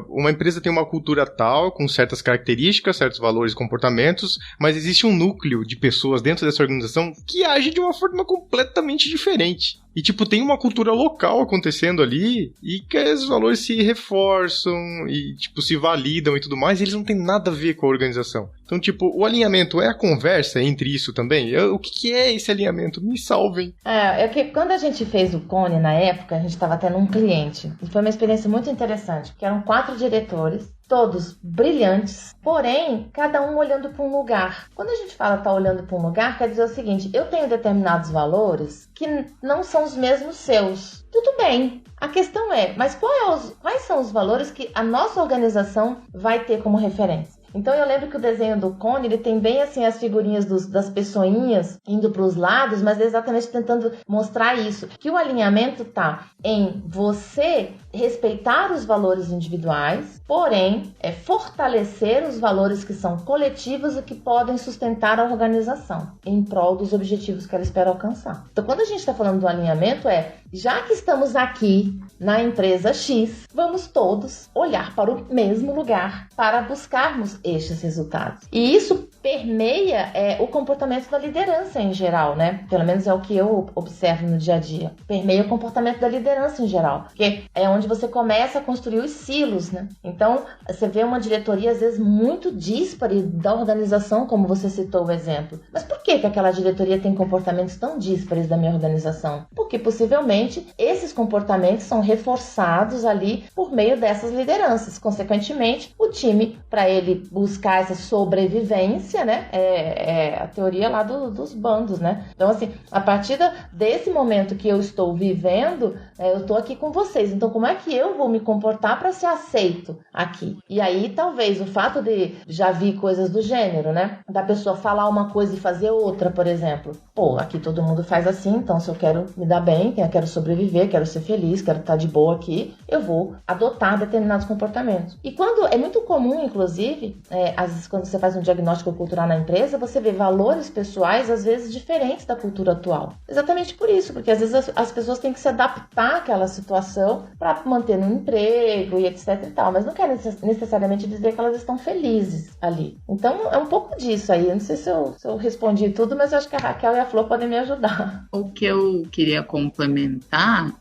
uma empresa tem uma cultura tal, com certas características, certos valores e comportamentos, mas existe um núcleo de pessoas dentro dessa organização que age de uma forma completamente diferente. E, tipo, tem uma cultura local acontecendo ali e que esses valores se reforçam e, tipo, se validam e tudo mais, e eles não têm nada a ver com a organização. Então, tipo, o alinhamento é a conversa entre isso também? O que é esse alinhamento? Me salvem. É que quando a gente fez o Cone, na época, a gente estava tendo um cliente. E foi uma experiência muito interessante, porque eram 4 diretores, todos brilhantes, porém, cada um olhando para um lugar. Quando a gente fala tá olhando para um lugar, quer dizer o seguinte, eu tenho determinados valores que não são os mesmos seus. Tudo bem. A questão é, mas quais são os valores que a nossa organização vai ter como referência? Então eu lembro que o desenho do Cone, ele tem bem assim as figurinhas das pessoinhas indo para os lados, mas exatamente tentando mostrar isso, que o alinhamento tá em você respeitar os valores individuais, porém fortalecer os valores que são coletivos e que podem sustentar a organização em prol dos objetivos que ela espera alcançar. Então quando a gente está falando do alinhamento já que estamos aqui na empresa X, vamos todos olhar para o mesmo lugar para buscarmos estes resultados. E isso permeia o comportamento da liderança em geral, né? Pelo menos é o que eu observo no dia a dia. Permeia o comportamento da liderança em geral, porque é onde você começa a construir os silos, né? Então, você vê uma diretoria às vezes muito díspare da organização, como você citou o exemplo. Mas por que aquela diretoria tem comportamentos tão díspares da minha organização? Porque possivelmente esses comportamentos são reforçados ali por meio dessas lideranças. Consequentemente, o time, para ele buscar essa sobrevivência, né? É a teoria lá dos bandos, né? Então, assim, a partir desse momento que eu estou vivendo, eu estou aqui com vocês. Então, como é que eu vou me comportar para ser aceito aqui? E aí, talvez, o fato de já vi coisas do gênero, né? Da pessoa falar uma coisa e fazer outra, por exemplo. Pô, aqui todo mundo faz assim, então se eu quero me dar bem, eu quero sobreviver, quero ser feliz, quero estar de boa aqui, eu vou adotar determinados comportamentos. E quando é muito comum, inclusive, às vezes quando você faz um diagnóstico cultural na empresa, você vê valores pessoais, às vezes, diferentes da cultura atual. Exatamente por isso, porque às vezes as pessoas têm que se adaptar àquela situação para manter no emprego e etc e tal, mas não quer necessariamente dizer que elas estão felizes ali. Então, é um pouco disso aí. Eu não sei se eu respondi tudo, mas eu acho que a Raquel e a Flor podem me ajudar. O que eu queria complementar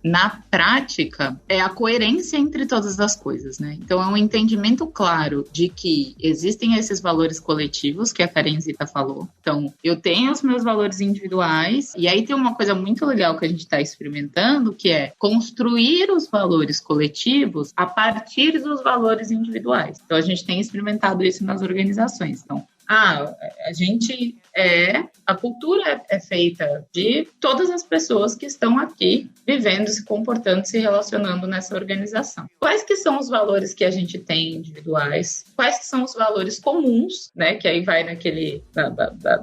na prática, é a coerência entre todas as coisas, né? Então, é um entendimento claro de que existem esses valores coletivos que a Karenzita falou. Então, eu tenho os meus valores individuais, e aí tem uma coisa muito legal que a gente está experimentando, que é construir os valores coletivos a partir dos valores individuais. Então, a gente tem experimentado isso nas organizações. Então, a cultura é feita de todas as pessoas que estão aqui vivendo, se comportando, se relacionando nessa organização. Quais que são os valores que a gente tem individuais? Quais que são os valores comuns, né? Que aí vai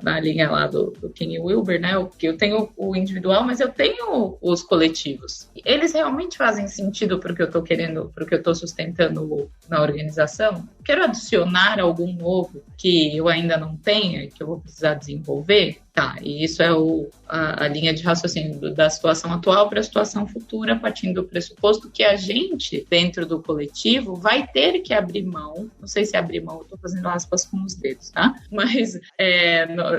na linha lá do King Wilber, né? Que eu tenho o individual, mas eu tenho os coletivos. Eles realmente fazem sentido para o que eu estou querendo, para o que eu estou sustentando na organização? Quero adicionar algum novo que eu ainda não tenha e que eu vou precisar desenvolver? Tá, e isso é a linha de raciocínio da situação atual para a situação futura, partindo do pressuposto que a gente, dentro do coletivo, vai ter que abrir mão, não sei se abrir mão, eu estou fazendo aspas com os dedos, tá? Mas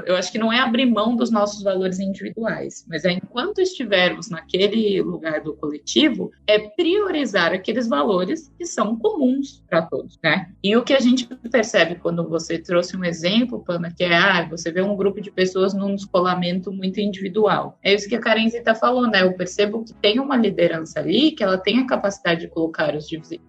eu acho que não é abrir mão dos nossos valores individuais, mas enquanto estivermos naquele lugar do coletivo, é priorizar aqueles valores que são comuns para todos, né? E o que a gente percebe quando você trouxe um exemplo, Pana, que você vê um grupo de pessoas num descolamento muito individual. É isso que a Karenzi falou, né? Eu percebo que tem uma liderança ali, que ela tem a capacidade de colocar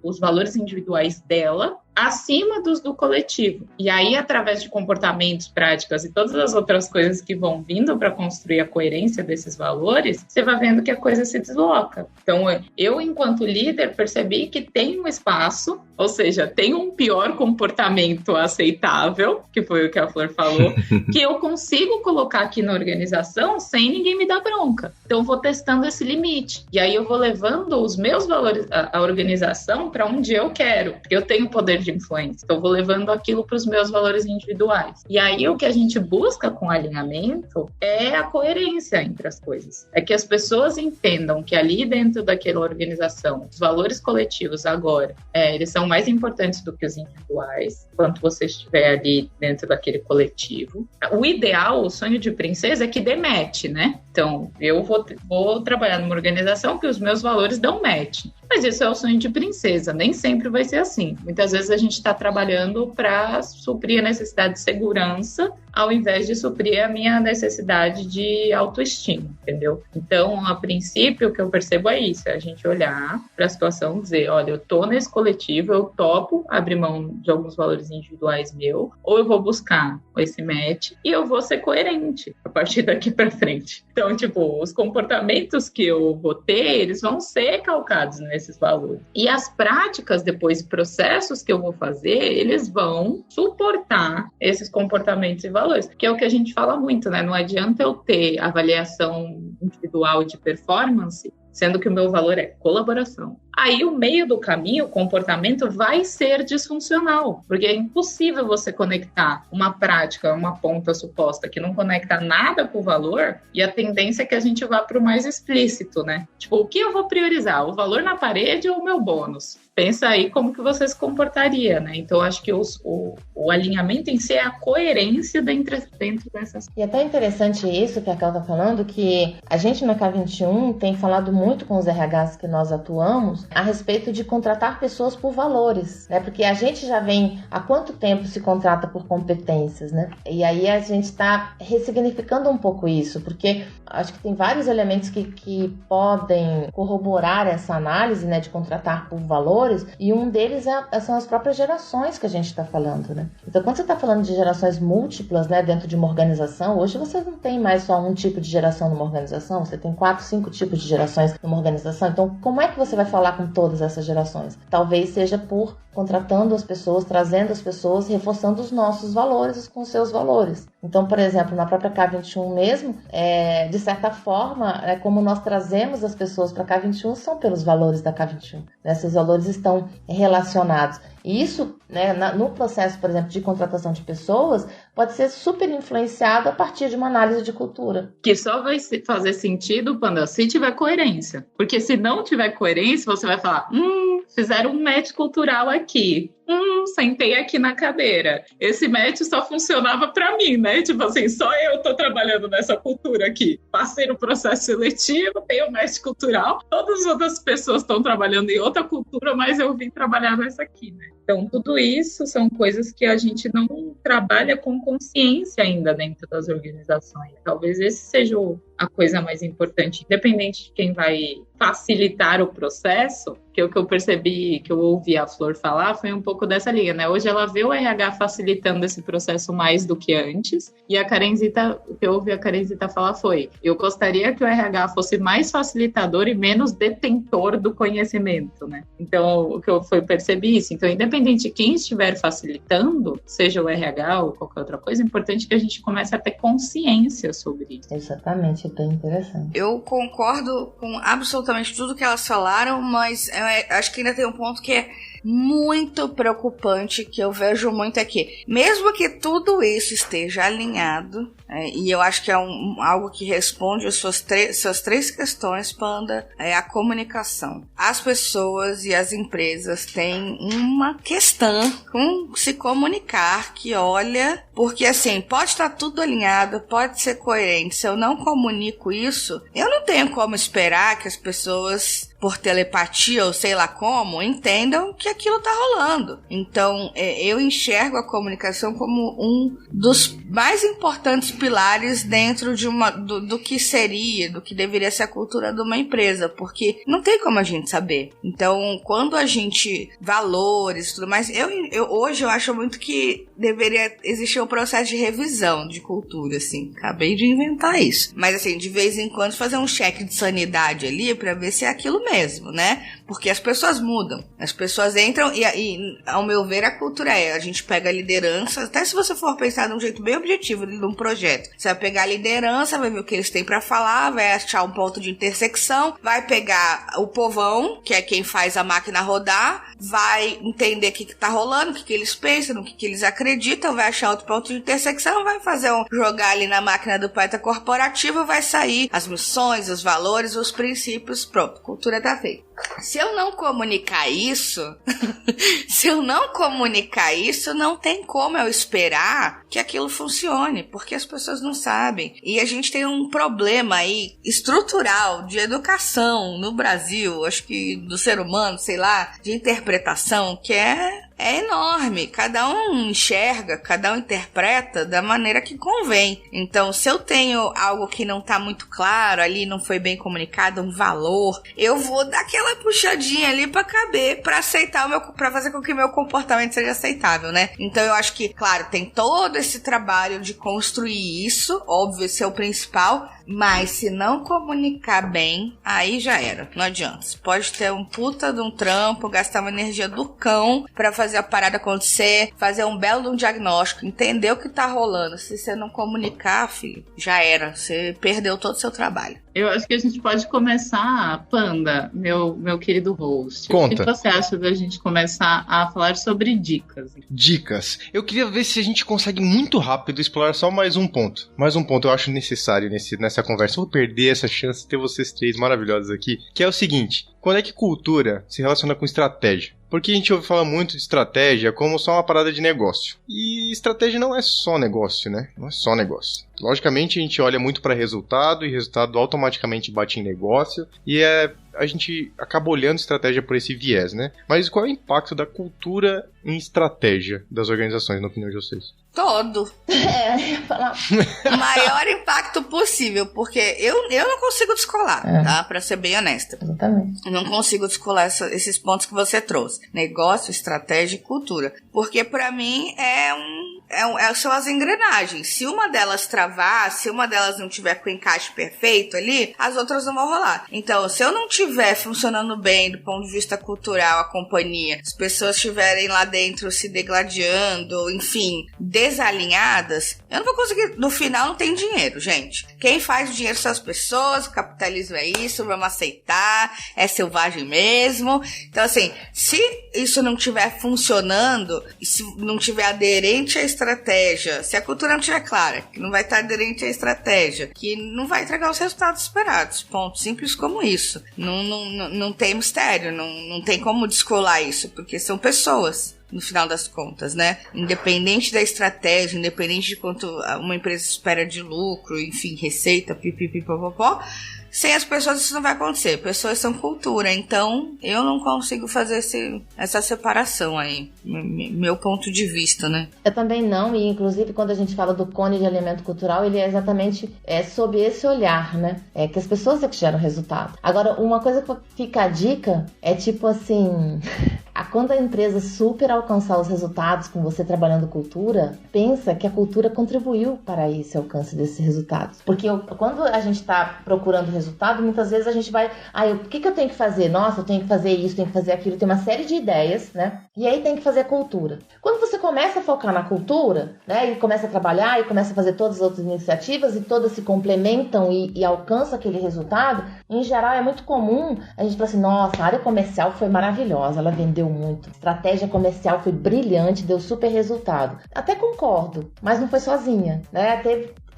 os valores individuais dela acima dos do coletivo. E aí, através de comportamentos, práticas e todas as outras coisas que vão vindo para construir a coerência desses valores, você vai vendo que a coisa se desloca. Então, eu, enquanto líder, percebi que tem um espaço, ou seja, tem um pior comportamento aceitável, que foi o que a Flor falou, que eu consigo colocar aqui na organização sem ninguém me dar bronca. Então, eu vou testando esse limite. E aí, eu vou levando os meus valores, a organização, para onde eu quero. Porque eu tenho poder de influência. Então, eu vou levando aquilo para os meus valores individuais. E aí, o que a gente busca com alinhamento é a coerência entre as coisas. É que as pessoas entendam que ali dentro daquela organização, os valores coletivos agora, eles são mais importantes do que os individuais, enquanto você estiver ali dentro daquele coletivo. O ideal, o sonho de princesa é que dê match, né? Então, eu vou trabalhar numa organização que os meus valores dão match. Mas isso é o sonho de princesa, nem sempre vai ser assim. Muitas vezes a gente está trabalhando para suprir a necessidade de segurança, ao invés de suprir a minha necessidade de autoestima, entendeu? Então, a princípio, o que eu percebo é isso, é a gente olhar para a situação e dizer, olha, eu estou nesse coletivo, eu topo abrir mão de alguns valores individuais meus, ou eu vou buscar esse match e eu vou ser coerente a partir daqui para frente. Então, tipo, os comportamentos que eu vou ter, eles vão ser calcados nesses valores. E as práticas, depois, processos que eu vou fazer, eles vão suportar esses comportamentos e valores, que é o que a gente fala muito, né? Não adianta eu ter avaliação individual de performance, sendo que o meu valor é colaboração. Aí o meio do caminho, o comportamento vai ser disfuncional, porque é impossível você conectar uma prática, uma ponta suposta que não conecta nada com o valor, e a tendência é que a gente vá para o mais explícito, né? Tipo, o que eu vou priorizar? O valor na parede ou o meu bônus? Pensa aí como que você se comportaria, né? Então, acho que o alinhamento em si é a coerência dentro dessas... E é até interessante isso que a Cal tá falando, que a gente na K21 tem falado muito com os RHs que nós atuamos a respeito de contratar pessoas por valores, né? Porque a gente já vem há quanto tempo se contrata por competências, né? E aí a gente está ressignificando um pouco isso, porque acho que tem vários elementos que podem corroborar essa análise, né, de contratar por valores, e um deles são as próprias gerações que a gente está falando, né? Então, quando você está falando de gerações múltiplas, né, dentro de uma organização, hoje você não tem mais só um tipo de geração numa organização, você tem 4, 5 tipos de gerações numa organização. Então, como é que você vai falar com todas essas gerações? Talvez seja por contratando as pessoas, trazendo as pessoas, reforçando os nossos valores com os seus valores. Então, por exemplo, na própria K21 mesmo, de certa forma, como nós trazemos as pessoas para a K21 são pelos valores da K21. Né? Esses valores estão relacionados. E isso, né, no processo, por exemplo, de contratação de pessoas, pode ser super influenciado a partir de uma análise de cultura. Que só vai fazer sentido, Panda, se tiver coerência. Porque se não tiver coerência, você vai falar, fizeram um match cultural aqui. Sentei aqui na cadeira. Esse match só funcionava pra mim, né? Tipo assim, só eu tô trabalhando nessa cultura aqui. Passei no processo seletivo, tenho match cultural. Todas as outras pessoas estão trabalhando em outra cultura, mas eu vim trabalhar nessa aqui, né? Então, tudo isso são coisas que a gente não trabalha com consciência ainda dentro das organizações. Talvez esse seja a coisa mais importante, independente de quem vai facilitar o processo, que o que eu percebi, que eu ouvi a Flor falar, foi um pouco dessa linha, né? Hoje ela vê o RH facilitando esse processo mais do que antes, e a Karenzita, o que eu ouvi a Karenzita falar foi, eu gostaria que o RH fosse mais facilitador e menos detentor do conhecimento, né? Então, o que eu percebi isso. Então, independente de quem estiver facilitando, seja o RH ou qualquer outra coisa, é importante que a gente comece a ter consciência sobre isso. Exatamente, é bem interessante. Eu concordo com absolutamente tudo que elas falaram, mas acho que ainda tem um ponto que é muito preocupante, que eu vejo muito aqui. Mesmo que tudo isso esteja alinhado, E eu acho que é algo que responde às suas três questões, Panda, é a comunicação. As pessoas e as empresas têm uma questão com se comunicar que, olha, porque assim, pode estar tudo alinhado, pode ser coerente. Se eu não comunico isso, eu não tenho como esperar que as pessoas, por telepatia ou sei lá como, entendam que aquilo tá rolando. Então, eu enxergo a comunicação como um dos mais importantes pilares dentro de do que seria, do que deveria ser a cultura de uma empresa, porque não tem como a gente saber. Então, quando a gente valores e tudo mais, hoje eu acho muito que deveria existir um processo de revisão de cultura, assim. Acabei de inventar isso. Mas, assim, de vez em quando fazer um cheque de sanidade ali pra ver se é aquilo mesmo, né? Porque as pessoas mudam. As pessoas entram e ao meu ver, a cultura a gente pega a liderança, até se você for pensar de um jeito bem objetivo de um projeto. Você vai pegar a liderança, vai ver o que eles têm pra falar, vai achar um ponto de intersecção, vai pegar o povão, que é quem faz a máquina rodar, vai entender o que tá rolando, o que eles pensam, no que eles acreditam, vai achar outro ponto de intersecção, vai fazer jogar ali na máquina do poeta corporativo, vai sair as missões, os valores, os princípios, pronto, cultura tá feita. Se eu não comunicar isso, não tem como eu esperar que aquilo funcione, porque as pessoas não sabem. E a gente tem um problema aí estrutural de educação no Brasil, acho que do ser humano, sei lá, de interpretação, que é enorme. Cada um enxerga, cada um interpreta da maneira que convém. Então, se eu tenho algo que não tá muito claro ali, não foi bem comunicado, um valor, eu vou dar aquela puxadinha ali pra caber, pra aceitar pra fazer com que o meu comportamento seja aceitável, né? Então, eu acho que, claro, tem todo esse trabalho de construir isso, óbvio, esse é o principal, mas se não comunicar bem, aí já era, não adianta. Você pode ter um puta de um trampo, gastar uma energia do cão pra fazer a parada acontecer, fazer um belo de um diagnóstico, entender o que tá rolando. Se você não comunicar, filho, já era, você perdeu todo o seu trabalho. Eu acho que a gente pode começar, Panda, meu querido host. Conta. O que você acha da gente começar a falar sobre dicas? Dicas. Eu queria ver se a gente consegue muito rápido explorar só mais um ponto. Mais um ponto eu acho necessário nessa conversa. Eu vou perder essa chance de ter vocês três maravilhosos aqui, que é o seguinte: quando é que cultura se relaciona com estratégia? Porque a gente ouve falar muito de estratégia como só uma parada de negócio. E estratégia não é só negócio, né? Não é só negócio. Logicamente, a gente olha muito para resultado e resultado automaticamente bate em negócio. E a gente acaba olhando estratégia por esse viés, né? Mas qual é o impacto da cultura em estratégia das organizações, na opinião de vocês? Todo. Eu ia falar. O maior impacto possível, porque eu não consigo descolar, tá? Pra ser bem honesta. Exatamente. Eu não consigo descolar esses pontos que você trouxe. Negócio, estratégia e cultura. Porque pra mim são as engrenagens. Se uma delas travar, se uma delas não tiver com o encaixe perfeito ali, as outras não vão rolar. Então, se eu não tiver funcionando bem do ponto de vista cultural, a companhia, as pessoas estiverem lá dentro se degladiando, enfim, desalinhadas, eu não vou conseguir. No final não tem dinheiro, gente. Quem faz o dinheiro são as pessoas, o capitalismo é isso, vamos aceitar, é selvagem mesmo. Então, assim, se isso não estiver funcionando, se não estiver aderente à estratégia, se a cultura não estiver clara, que não vai estar aderente à estratégia, que não vai entregar os resultados esperados. Ponto. Simples como isso. Não tem mistério, não tem como descolar isso, porque são pessoas. No final das contas, né? Independente da estratégia, independente de quanto uma empresa espera de lucro, enfim, receita, pipipipopopó, sem as pessoas isso não vai acontecer. Pessoas são cultura, então eu não consigo fazer essa separação aí, meu ponto de vista, né? Eu também não, e inclusive quando a gente fala do cone de alimento cultural, ele é exatamente sob esse olhar, né? É que as pessoas é que geram resultado. Agora, uma coisa que fica a dica é tipo assim... Quando a empresa super alcançar os resultados com você trabalhando cultura, pensa que a cultura contribuiu para esse alcance desses resultados. Porque quando a gente está procurando resultado, muitas vezes a gente vai... o que eu tenho que fazer? Nossa, eu tenho que fazer isso, tenho que fazer aquilo. Tem uma série de ideias, né? E aí tem que fazer cultura. Quando você começa a focar na cultura, né? E começa a trabalhar e começa a fazer todas as outras iniciativas e todas se complementam e alcança aquele resultado, em geral é muito comum a gente falar assim, nossa, a área comercial foi maravilhosa, ela vendeu muito. A estratégia comercial foi brilhante, deu super resultado. Até concordo, mas não foi sozinha, né?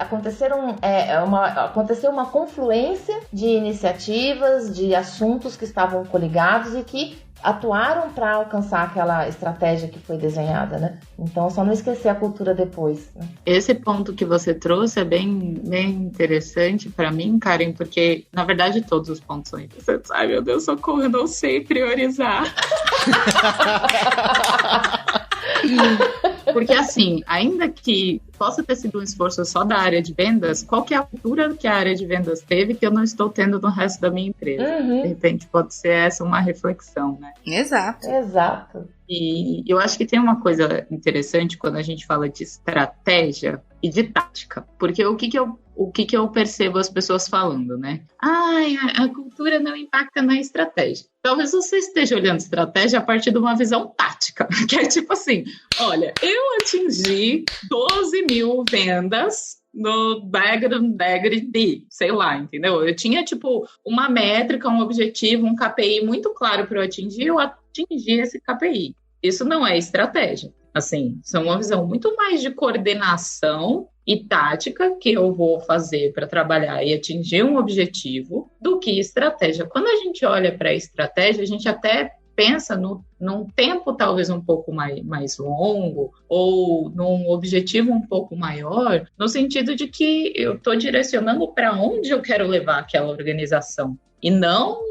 aconteceu uma confluência de iniciativas, de assuntos que estavam coligados e que atuaram para alcançar aquela estratégia que foi desenhada, né? Então, só não esquecer a cultura depois, né? Esse ponto que você trouxe é bem interessante para mim, Karen, porque, na verdade, todos os pontos são interessantes. Ai, meu Deus, socorro, eu não sei priorizar. Porque, assim, ainda que possa ter sido um esforço só da área de vendas, qual que é a cultura que a área de vendas teve que eu não estou tendo no resto da minha empresa? De repente, pode ser essa uma reflexão, né? Exato. E eu acho que tem uma coisa interessante quando a gente fala de estratégia e de tática, porque o que eu percebo as pessoas falando, né? A cultura não impacta na estratégia. Talvez você esteja olhando estratégia a partir de uma visão tática, que é tipo assim, olha, eu atingi 12 mil vendas no background de, sei lá, entendeu? Eu tinha, tipo, uma métrica, um objetivo, um KPI muito claro para eu atingir esse KPI. Isso não é estratégia. Assim, isso é uma visão muito mais de coordenação e tática que eu vou fazer para trabalhar e atingir um objetivo do que estratégia. Quando a gente olha para a estratégia, a gente até pensa num tempo talvez um pouco mais longo ou num objetivo um pouco maior, no sentido de que eu estou direcionando para onde eu quero levar aquela organização e não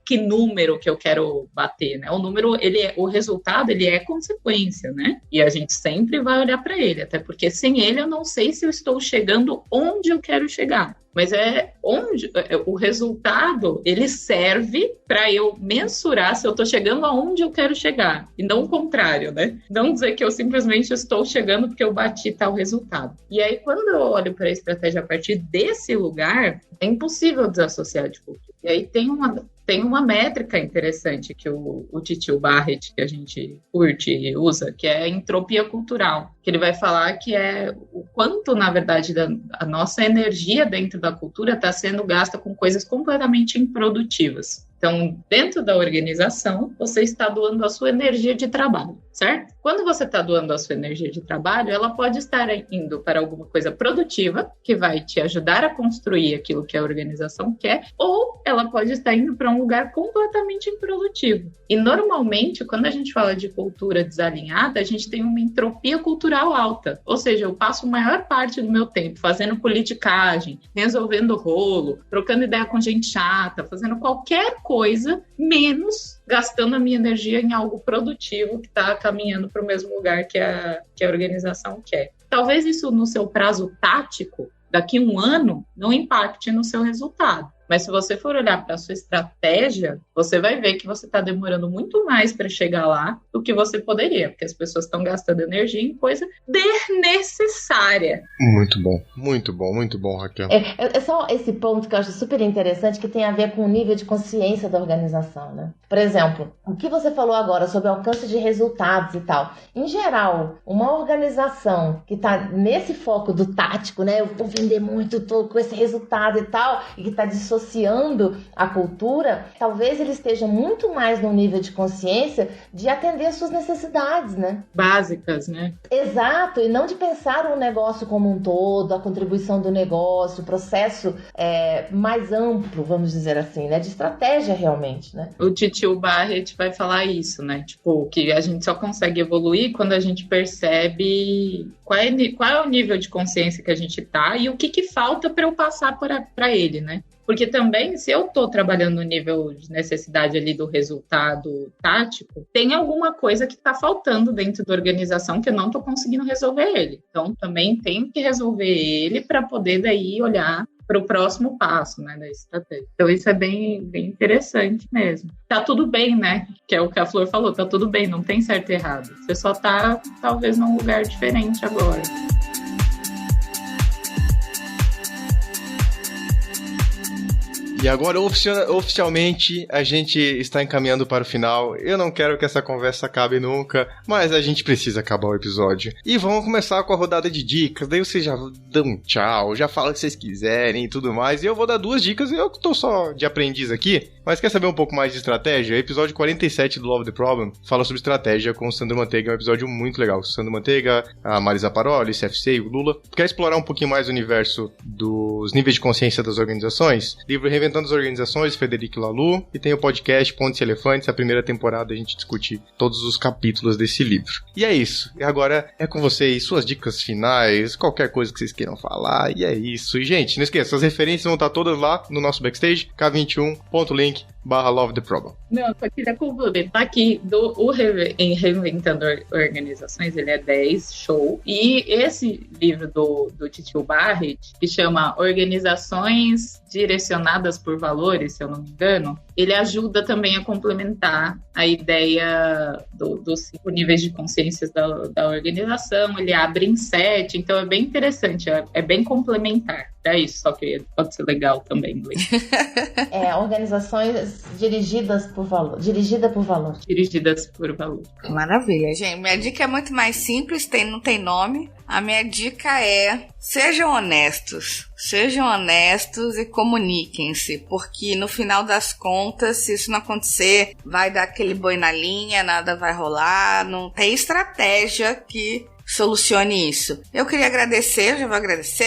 que número que eu quero bater, né? O número, o resultado, ele é consequência, né? E a gente sempre vai olhar para ele, até porque sem ele eu não sei se eu estou chegando onde eu quero chegar. Mas o resultado, ele serve para eu mensurar se eu estou chegando aonde eu quero chegar. E não o contrário, né? Não dizer que eu simplesmente estou chegando porque eu bati tal resultado. E aí, quando eu olho para a estratégia a partir desse lugar, é impossível desassociar de cultura. E aí tem uma métrica interessante que o Titio Barrett, que a gente curte e usa, que é a entropia cultural, que ele vai falar que é o quanto, na verdade, a nossa energia dentro da cultura está sendo gasta com coisas completamente improdutivas. Então, dentro da organização, você está doando a sua energia de trabalho, certo? Quando você está doando a sua energia de trabalho, ela pode estar indo para alguma coisa produtiva, que vai te ajudar a construir aquilo que a organização quer, ou ela pode estar indo para um lugar completamente improdutivo. E, normalmente, quando a gente fala de cultura desalinhada, a gente tem uma entropia cultural alta. Ou seja, eu passo a maior parte do meu tempo fazendo politicagem, resolvendo rolo, trocando ideia com gente chata, fazendo qualquer coisa, menos gastando a minha energia em algo produtivo que está caminhando para o mesmo lugar que a organização quer. Talvez isso, no seu prazo tático, daqui a um ano, não impacte no seu resultado. Mas se você for olhar para a sua estratégia, você vai ver que você está demorando muito mais para chegar lá do que você poderia, porque as pessoas estão gastando energia em coisa desnecessária. Muito bom, Raquel. É só esse ponto que eu acho super interessante, que tem a ver com o nível de consciência da organização, né? Por exemplo, o que você falou agora sobre alcance de resultados e tal. Em geral, uma organização que está nesse foco do tático, né? Eu vou vender muito, tô com esse resultado e tal, e que está dissociando a cultura, talvez ele esteja muito mais no nível de consciência de atender as suas necessidades, né? Básicas, né? Exato, e não de pensar o negócio como um todo, a contribuição do negócio, o processo mais amplo, vamos dizer assim, né? De estratégia realmente, né? O Titio Barrett vai falar isso, né? Tipo, que a gente só consegue evoluir quando a gente percebe qual é o nível de consciência que a gente tá e o que falta para eu passar para ele, né? Porque também, se eu estou trabalhando no nível de necessidade ali do resultado tático, tem alguma coisa que está faltando dentro da organização que eu não estou conseguindo resolver ele. Então, também tenho que resolver ele para poder daí olhar para o próximo passo, né, da estratégia. Então, isso é bem interessante mesmo. Tá tudo bem, né? Que é o que a Flor falou, tá tudo bem, não tem certo e errado. Você só tá, talvez, num lugar diferente agora. E agora, oficialmente, a gente está encaminhando para o final. Eu não quero que essa conversa acabe nunca, mas a gente precisa acabar o episódio. E vamos começar com a rodada de dicas. Daí vocês já dão um tchau, já falam o que vocês quiserem e tudo mais. E eu vou dar 2 dicas. Eu que tô só de aprendiz aqui, mas quer saber um pouco mais de estratégia? Episódio 47 do Love the Problem fala sobre estratégia com o Sandro Manteiga. É um episódio muito legal. O Sandro Manteiga, a Marisa Paroli, o CFC e o Lula. Quer explorar um pouquinho mais o universo dos níveis de consciência das organizações? Livro Reinventando as Organizações, Frederic Laloux, e tem o podcast Pontes e Elefantes. A primeira temporada a gente discute todos os capítulos desse livro. E é isso. E agora é com vocês, suas dicas finais, qualquer coisa que vocês queiram falar, e é isso. E, gente, não esqueça, as referências vão estar todas lá no nosso backstage, k21.link/Love the Problem. Não, só queria complementar que em Reinventando Organizações, ele é 10, show. E esse livro do Titio Barret, que chama Organizações Direcionadas por Valores, se eu não me engano, ele ajuda também a complementar a ideia dos 5 níveis de consciências da organização. Ele abre em 7, então é bem interessante, é bem complementar. É isso, só que pode ser legal também ler. Organizações dirigidas por valor. Dirigidas por valor. Maravilha, gente. Minha dica é muito mais simples, não tem nome. A minha dica é: sejam honestos e comuniquem-se, porque no final das contas, se isso não acontecer, vai dar aquele boi na linha, nada vai rolar, não tem estratégia que solucione isso. Eu queria agradecer,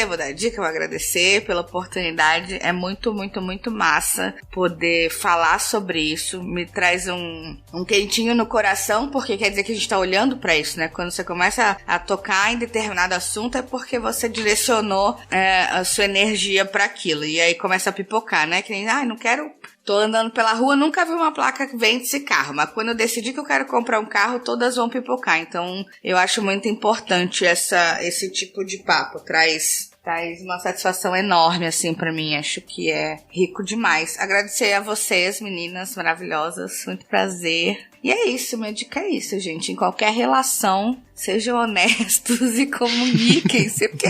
vou dar dica, vou agradecer pela oportunidade. É muito, muito, muito massa poder falar sobre isso. Me traz um quentinho no coração, porque quer dizer que a gente tá olhando pra isso, né? Quando você começa a tocar em determinado assunto, é porque você direcionou a sua energia pra aquilo. E aí começa a pipocar, né? Que nem, não quero... Tô andando pela rua, nunca vi uma placa que vende esse carro, mas quando eu decidi que eu quero comprar um carro, todas vão pipocar. Então, eu acho muito importante esse tipo de papo. Traz uma satisfação enorme, assim, pra mim. Acho que é rico demais. Agradecer a vocês, meninas maravilhosas. Muito prazer. E é isso, minha dica é isso, gente. Em qualquer relação, sejam honestos e comuniquem-se, porque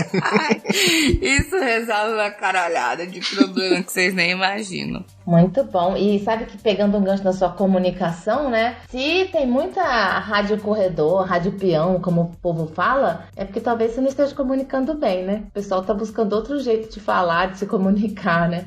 isso resolve uma caralhada de problema que vocês nem imaginam. Muito bom. E sabe que, pegando um gancho na sua comunicação, né? Se tem muita rádio corredor, rádio peão, como o povo fala, é porque talvez você não esteja comunicando bem, né? O pessoal tá buscando outro jeito de falar, de se comunicar, né?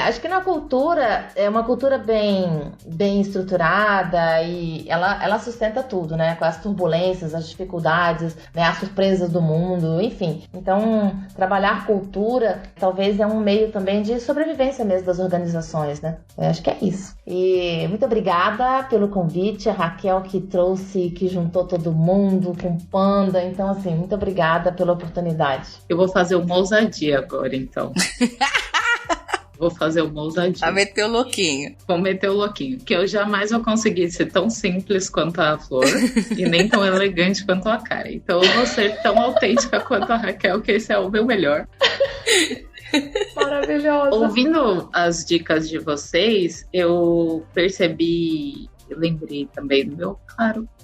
Acho que na cultura, é uma cultura bem estruturada e ela sustenta tudo, né? Com as turbulências, as dificuldades, né? As surpresas do mundo, enfim. Então, trabalhar cultura talvez é um meio também de sobrevivência mesmo das organizações, né? Eu acho que é isso. E muito obrigada pelo convite, a Raquel que juntou todo mundo com o Panda. Então, assim, muito obrigada pela oportunidade. Eu vou fazer uma ousadia agora, então. Vou fazer uma ousadia. Vai meter o louquinho. Vou meter o louquinho. Que eu jamais vou conseguir ser tão simples quanto a Flor e nem tão elegante quanto a Karen. Então eu vou ser tão autêntica quanto a Raquel, que esse é o meu melhor. Maravilhosa. Ouvindo as dicas de vocês, eu lembrei também do meu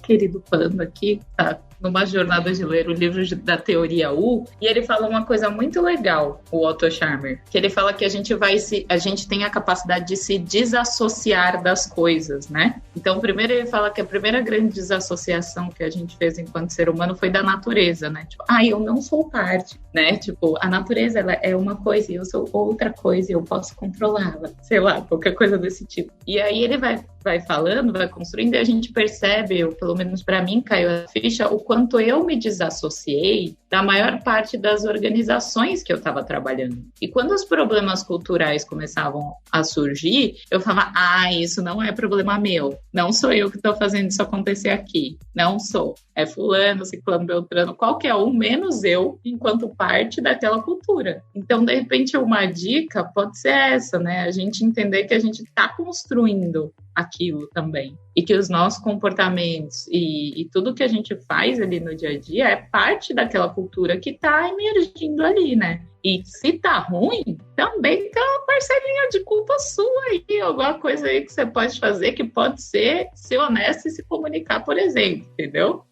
querido Panda aqui, tá numa jornada de ler o livro da Teoria U, e ele fala uma coisa muito legal, o Otto Scharmer, que ele fala que a gente tem a capacidade de se desassociar das coisas, né? Então, primeiro ele fala que a primeira grande desassociação que a gente fez enquanto ser humano foi da natureza, né? Tipo, eu não sou parte, né? Tipo, a natureza, ela é uma coisa e eu sou outra coisa e eu posso controlá-la, sei lá, qualquer coisa desse tipo. E aí ele vai falando, vai construindo, e a gente percebe, ou pelo menos para mim caiu a ficha, o quanto eu me desassociei da maior parte das organizações que eu estava trabalhando. E quando os problemas culturais começavam a surgir, eu falava, isso não é problema meu, não sou eu que estou fazendo isso acontecer aqui, não sou, é fulano, ciclano, beltrano, qualquer um, menos eu, enquanto parte daquela cultura. Então, de repente, uma dica pode ser essa, né? A gente entender que a gente está construindo aquilo também. E que os nossos comportamentos e tudo que a gente faz ali no dia a dia é parte daquela cultura que está emergindo ali, né? E se tá ruim, também tem uma parcelinha de culpa sua aí, alguma coisa aí que você pode fazer que pode ser honesto e se comunicar, por exemplo, entendeu?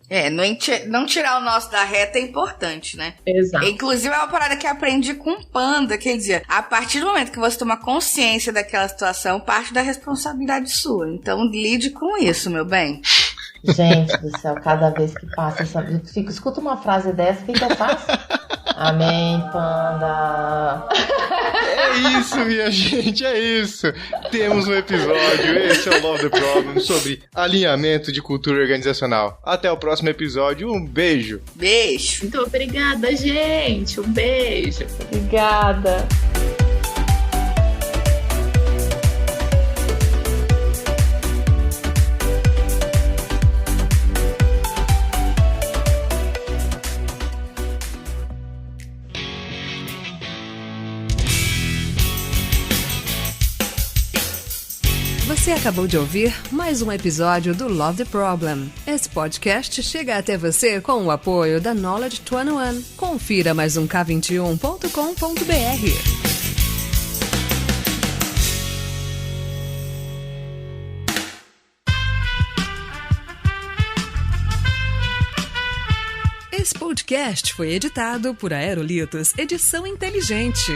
Não tirar o nosso da reta é importante, né? Exato. Inclusive, é uma parada que eu aprendi com o Panda, que ele dizia, a partir do momento que você toma consciência daquela situação, parte da responsabilidade sua. Então, lide com isso, meu bem. Gente do céu, cada vez que passa, escuta uma frase dessa, o que eu faço? Amém, Panda. É isso, minha gente, é isso. Temos um episódio, esse é o Love the Problem, sobre alinhamento de cultura organizacional. Até o próximo episódio, um beijo. Beijo. Muito obrigada, gente. Um beijo. Obrigada. Você acabou de ouvir mais um episódio do Love the Problem. Esse podcast chega até você com o apoio da Knowledge 21. Confira mais um K21.com.br. Esse podcast foi editado por Aerolitos Edição Inteligente.